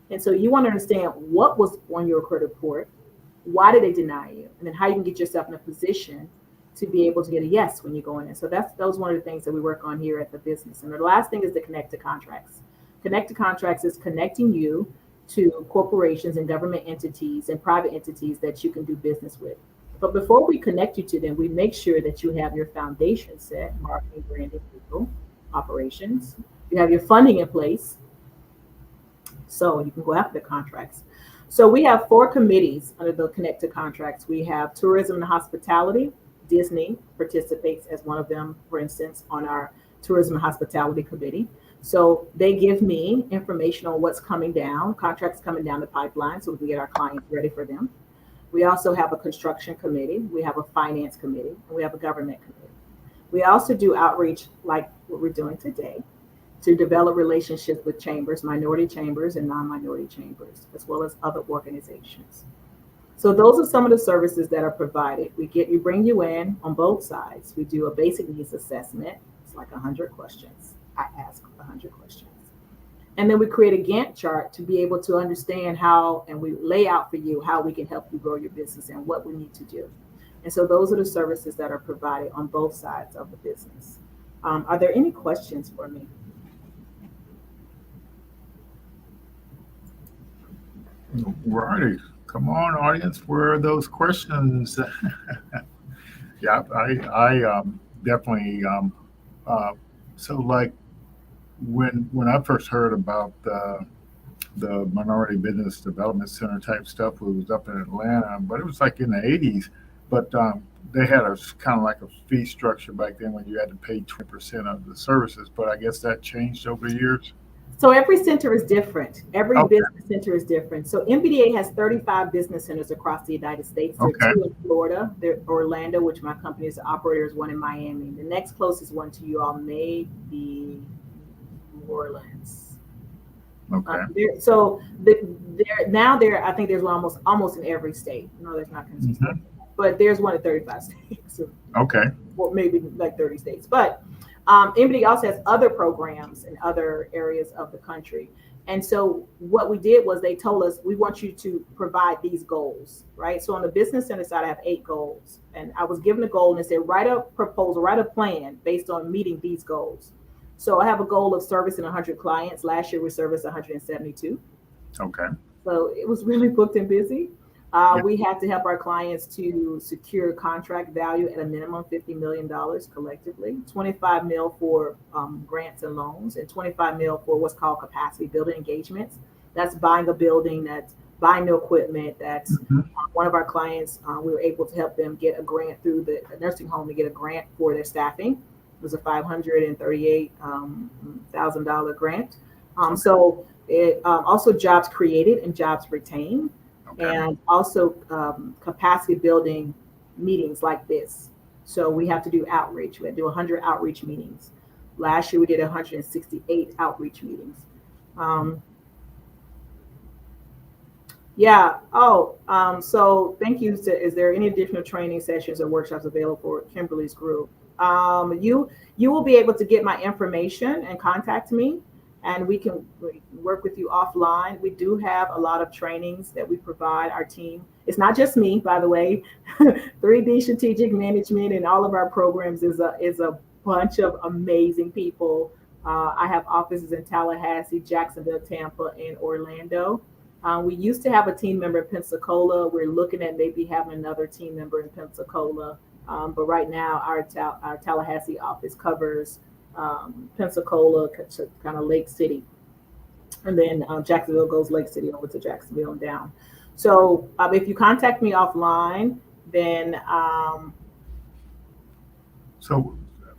And so you want to understand what was on your credit report, why did they deny you, and then how you can get yourself in a position to be able to get a yes when you go in. And so that was one of the things that we work on here at the business. And the last thing is the Connect to Contracts. Connect to Contracts is connecting you to corporations and government entities and private entities that you can do business with. But before we connect you to them, we make sure that you have your foundation set, marketing, branding, legal, operations. You have your funding in place, so you can go after the contracts. So we have 4 committees under the Connect to Contracts. We have tourism and hospitality. Disney participates as one of them, for instance, on our tourism and hospitality committee. So they give me information on what's coming down, contracts coming down the pipeline, so we can get our clients ready for them. We also have a construction committee. We have a finance committee, and we have a government committee. We also do outreach like what we're doing today, to develop relationships with chambers, minority chambers and non-minority chambers, as well as other organizations. So those are some of the services that are provided. We bring you in on both sides. We do a basic needs assessment. It's like 100 questions. I ask 100 questions. And then we create a Gantt chart to be able to understand how, and we lay out for you how we can help you grow your business and what we need to do. And so those are the services that are provided on both sides of the business. Are there any questions for me? Righty. Come on, audience. Where are those questions? Yeah, I definitely. So, like, when I first heard about the Minority Business Development Center type stuff, it was up in Atlanta, but it was like in the 80s. But they had a kind of like a fee structure back then when you had to pay 20% of the services. But I guess that changed over the years. So every center is different. Every business center is different. So MBDA has 35 business centers across the United States. There are 2 in Florida, there Orlando, which my company is the operator, is one in Miami. The next closest one to you all may be New Orleans. Okay. I think there's one almost in every state. No, there's not consistent, but there's one in 35 states. So, well, maybe like 30 states, but. MBDA also has other programs in other areas of the country. And so what we did was they told us, we want you to provide these goals, right? So on the business center side, I have 8 goals. And I was given a goal and they said, write a proposal, write a plan based on meeting these goals. So I have a goal of servicing 100 clients. Last year we serviced 172. Okay. So it was really booked and busy. We had to help our clients to secure contract value at a minimum $50 million collectively, 25 mil for grants and loans, and 25 mil for what's called capacity building engagements. That's buying a building, that's buying new equipment. That's one of our clients. We were able to help them get a grant through the nursing home to get a grant for their staffing. It was a $538,000 grant. So it also jobs created and jobs retained. And also capacity building meetings like this. So we have to do outreach. We have to do 100 outreach meetings. Last year we did 168 outreach meetings. Um, yeah. Oh, so thank you. Is there any additional training sessions or workshops available for Kimberly's group? You will be able to get my information and contact me, and we can work with you offline. We do have a lot of trainings that we provide our team. It's not just me, by the way. 3D Strategic Management and all of our programs is a bunch of amazing people. I have offices in Tallahassee, Jacksonville, Tampa, and Orlando. We used to have a team member in Pensacola. We're looking at maybe having another team member in Pensacola. But right now, our Tallahassee office covers Pensacola, kind of Lake City. And then Jacksonville goes Lake City over to Jacksonville and down. So if you contact me offline, then So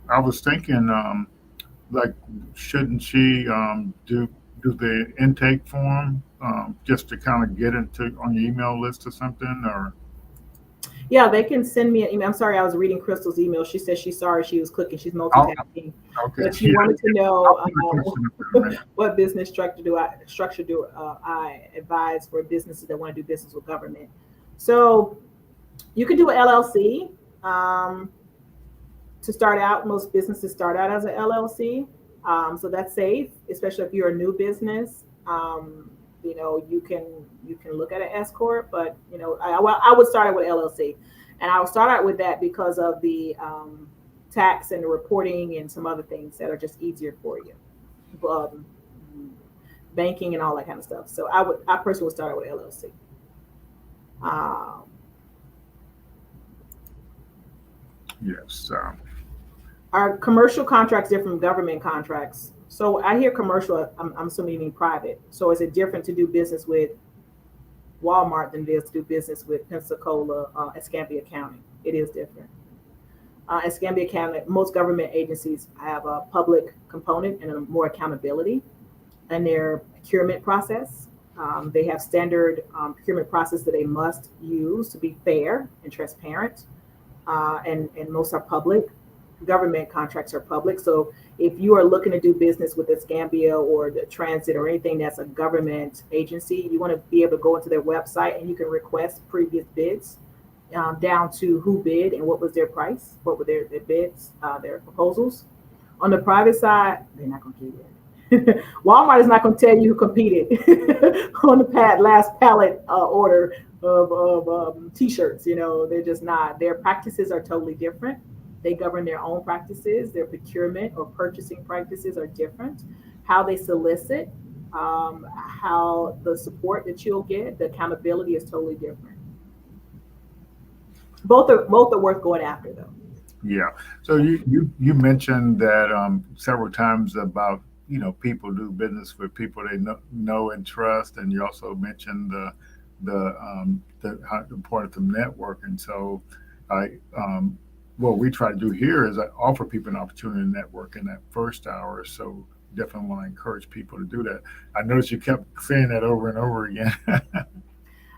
I was thinking, like, shouldn't she do the intake form just to kind of get into on your email list or something? Or yeah, they can send me an email. I'm sorry, I was reading Crystal's email. She said she's sorry she was cooking. She's oh, multitasking. okay, But she yeah, wanted to I'll know put a question up there, man. what business structure do I advise for businesses that want to do business with government. So you could do an LLC to start out. Most businesses start out as an LLC, so that's safe, especially if you're a new business. You can look at an S corp, but I would start out with LLC, and I would start out with that because of the tax and the reporting and some other things that are just easier for you, um, banking and all that kind of stuff. So I personally would start out with LLC. Um, Yes. Are commercial contracts different from government contracts? So I hear commercial, I'm assuming you mean private. So is it different to do business with Walmart than it is to do business with Pensacola, Escambia County? It is different. Escambia County, most government agencies have a public component and a more accountability in their procurement process. They have standard procurement process that they must use to be fair and transparent, and most are public. Government contracts are public. So if you are looking to do business with Escambia or the transit or anything that's a government agency, you want to be able to go into their website and you can request previous bids, down to who bid and what was their price, what were their bids, their proposals. On the private side, they're not going to give it. Walmart is not going to tell you who competed on the last pallet order of t-shirts. They're just not. Their practices are totally different. They govern their own practices. Their procurement or purchasing practices are different. How they solicit, how the support that you'll get, the accountability is totally different. Both are worth going after, though. Yeah. So you mentioned that several times about people do business with people they know and trust, and you also mentioned how important the networking. So what we try to do here is offer people an opportunity to network in that first hour. So definitely want to encourage people to do that. I noticed you kept saying that over and over again.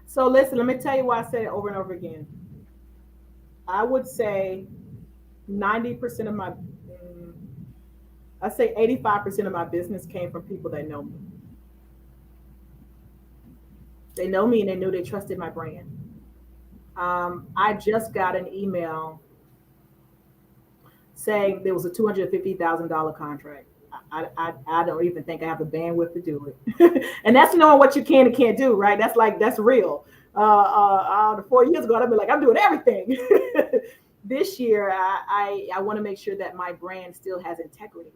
So listen, let me tell you why I say it over and over again. I would say 90% of I say 85% of my business came from people that know me. They know me and they knew they trusted my brand. I just got an email saying there was a $250,000 contract. I don't even think I have the bandwidth to do it. And that's knowing what you can and can't do, right? That's real. 4 years ago, I'd be like, I'm doing everything. This year, I want to make sure that my brand still has integrity,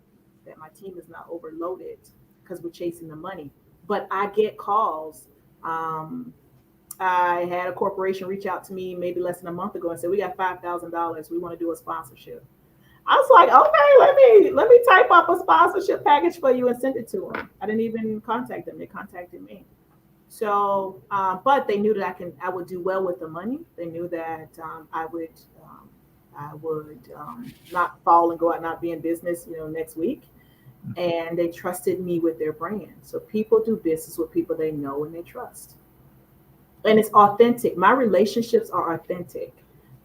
that my team is not overloaded because we're chasing the money. But I get calls. I had a corporation reach out to me maybe less than a month ago and said, we got $5,000. We want to do a sponsorship. I was like, okay, let me type up a sponsorship package for you and send it to them. I didn't even contact them. They contacted me. So, but they knew that I would do well with the money. They knew that I would not fall and go out and not be in business, next week. And they trusted me with their brand. So people do business with people they know and they trust. And it's authentic. My relationships are authentic.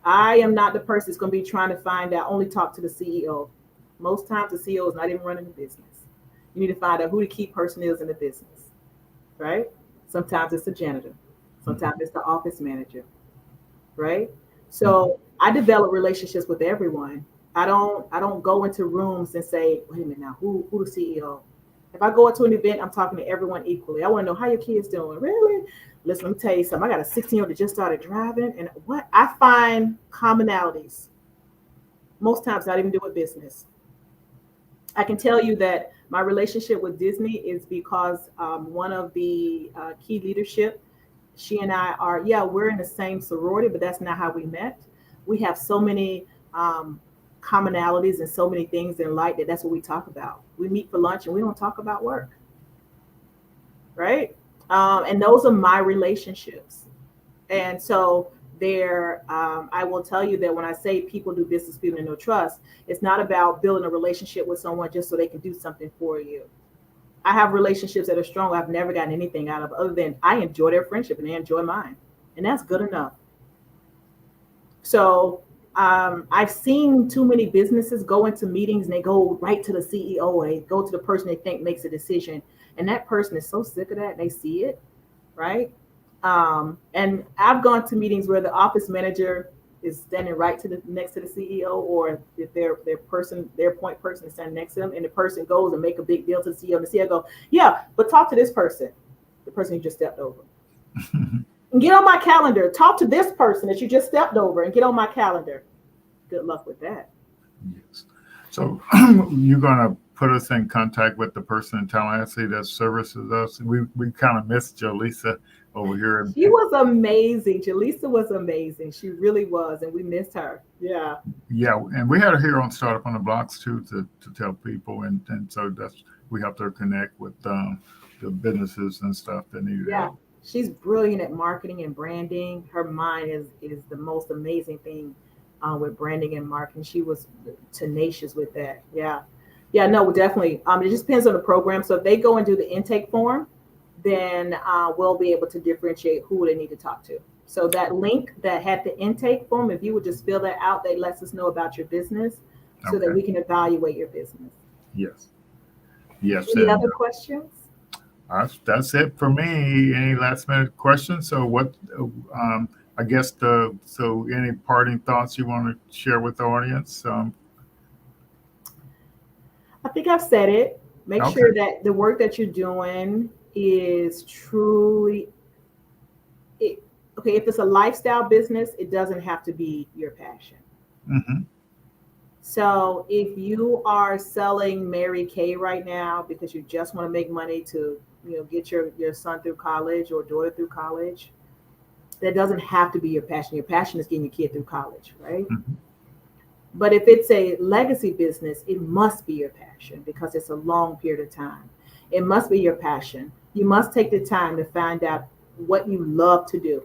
I am not the person that's going to be trying to find out, only talk to the CEO. Most times the CEO is not even running the business. You need to find out who the key person is in the business, right? Sometimes it's the janitor. Sometimes it's the office manager, right? So I develop relationships with everyone. I don't go into rooms and say, wait a minute now, who the CEO? If I go into an event, I'm talking to everyone equally. I want to know how your kids doing. Really? Listen, let me tell you something. I got a 16-year-old that just started driving, and what I find commonalities, most times not even do with business. I can tell you that my relationship with Disney is because one of the key leadership, she and I are, we're in the same sorority, but that's not how we met. We have so many commonalities and so many things in light that's what we talk about. We meet for lunch and we don't talk about work, right? And those are my relationships. And so I will tell you that when I say people do business, people in no trust, it's not about building a relationship with someone just so they can do something for you. I have relationships that are strong. I've never gotten anything out of other than I enjoy their friendship and they enjoy mine. And that's good enough. So I've seen too many businesses go into meetings and they go right to the CEO or they go to the person they think makes a decision. And that person is so sick of that and they see it, right? And I've gone to meetings where the office manager is standing right next to the CEO, or if their point person is standing next to them, and the person goes and make a big deal to the CEO, and the CEO go, yeah, but talk to this person, the person you just stepped over. And get on my calendar. Talk to this person that you just stepped over and get on my calendar. Good luck with that. Yes. So you're going to put us in contact with the person in Tallahassee that services us. We kind of missed Jolisa over here. She was amazing. Jolisa was amazing. She really was, and we missed her. Yeah. Yeah, and we had her here on Startup on the Blocks too to tell people, and so we helped her connect with the businesses and stuff that needed help. She's brilliant at marketing and branding. Her mind is the most amazing thing with branding and marketing. She was tenacious with that. Yeah, no, definitely. It just depends on the program. So if they go and do the intake form, then we'll be able to differentiate who they need to talk to. So that link that had the intake form, if you would just fill that out, that lets us know about your business so that we can evaluate your business. Yes. Any other questions? That's it for me. Any last minute questions? So what, I guess so any parting thoughts you want to share with the audience? I think I've said it. Make sure that the work that you're doing is truly, if it's a lifestyle business, it doesn't have to be your passion. Mm-hmm. So if you are selling Mary Kay right now because you just want to make money to, get your son through college or daughter through college, that doesn't have to be your passion. Your passion is getting your kid through college, right? Mm-hmm. But if it's a legacy business, it must be your passion because it's a long period of time. It must be your passion. You must take the time to find out what you love to do.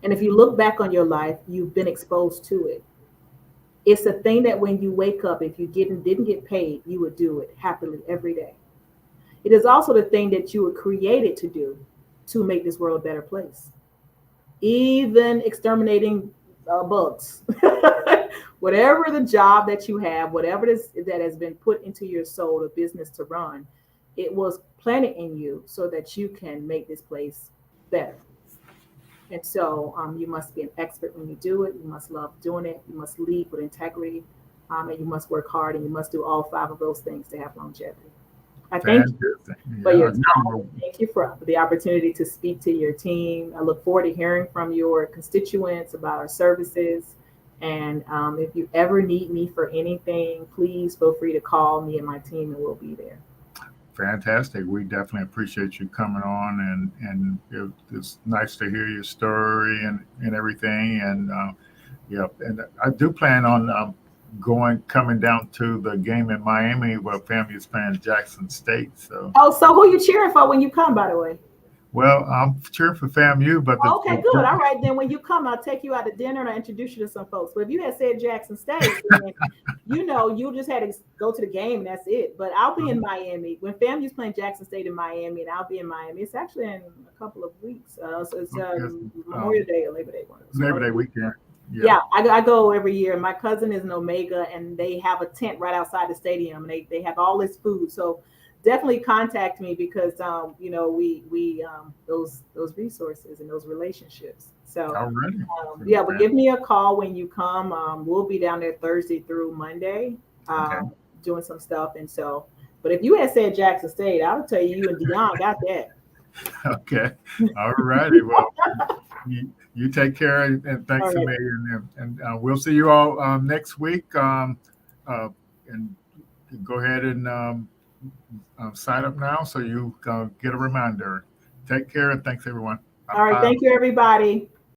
And if you look back on your life, you've been exposed to it. It's a thing that when you wake up, if you didn't get paid, you would do it happily every day. It is also the thing that you were created to do to make this world a better place. Even exterminating bugs. Whatever the job that you have, whatever it is that has been put into your soul, the business to run, it was planted in you so that you can make this place better. And so you must be an expert when you do it. You must love doing it. You must lead with integrity, and you must work hard, and you must do all 5 of those things to have longevity. I thank you for your time. Thank you for the opportunity to speak to your team. I look forward to hearing from your constituents about our services. And if you ever need me for anything, please feel free to call me and my team, and we'll be there. Fantastic. We definitely appreciate you coming on, and it's nice to hear your story and everything. And and I do plan on coming down to the game in Miami where family is playing Jackson State. So who you cheering for when you come, by the way? Well, I'm cheering for FAMU, but okay, good. All right, then when you come, I'll take you out to dinner and I'll introduce you to some folks. But if you had said Jackson State, then, you just had to go to the game and that's it. But I'll be in Miami when FAMU's playing Jackson State in Miami, and I'll be in Miami. It's actually in a couple of weeks. So it's Memorial Day or Labor Day. Labor Day weekend. Yeah, I go every year. My cousin is in Omega, and they have a tent right outside the stadium. And they have all this food. So definitely contact me because we those resources and those relationships. So Already. but give me a call when you come. We'll be down there Thursday through Monday, Okay. doing some stuff. And so, but if you had said Jackson State, I would tell you and Dion got that. Okay. All righty. Well, you take care and thanks, All right. Amelia. And we'll see you all next week. And go ahead and sign up now so you get a reminder. Take care and thanks, everyone. All right. Bye. Thank you, everybody.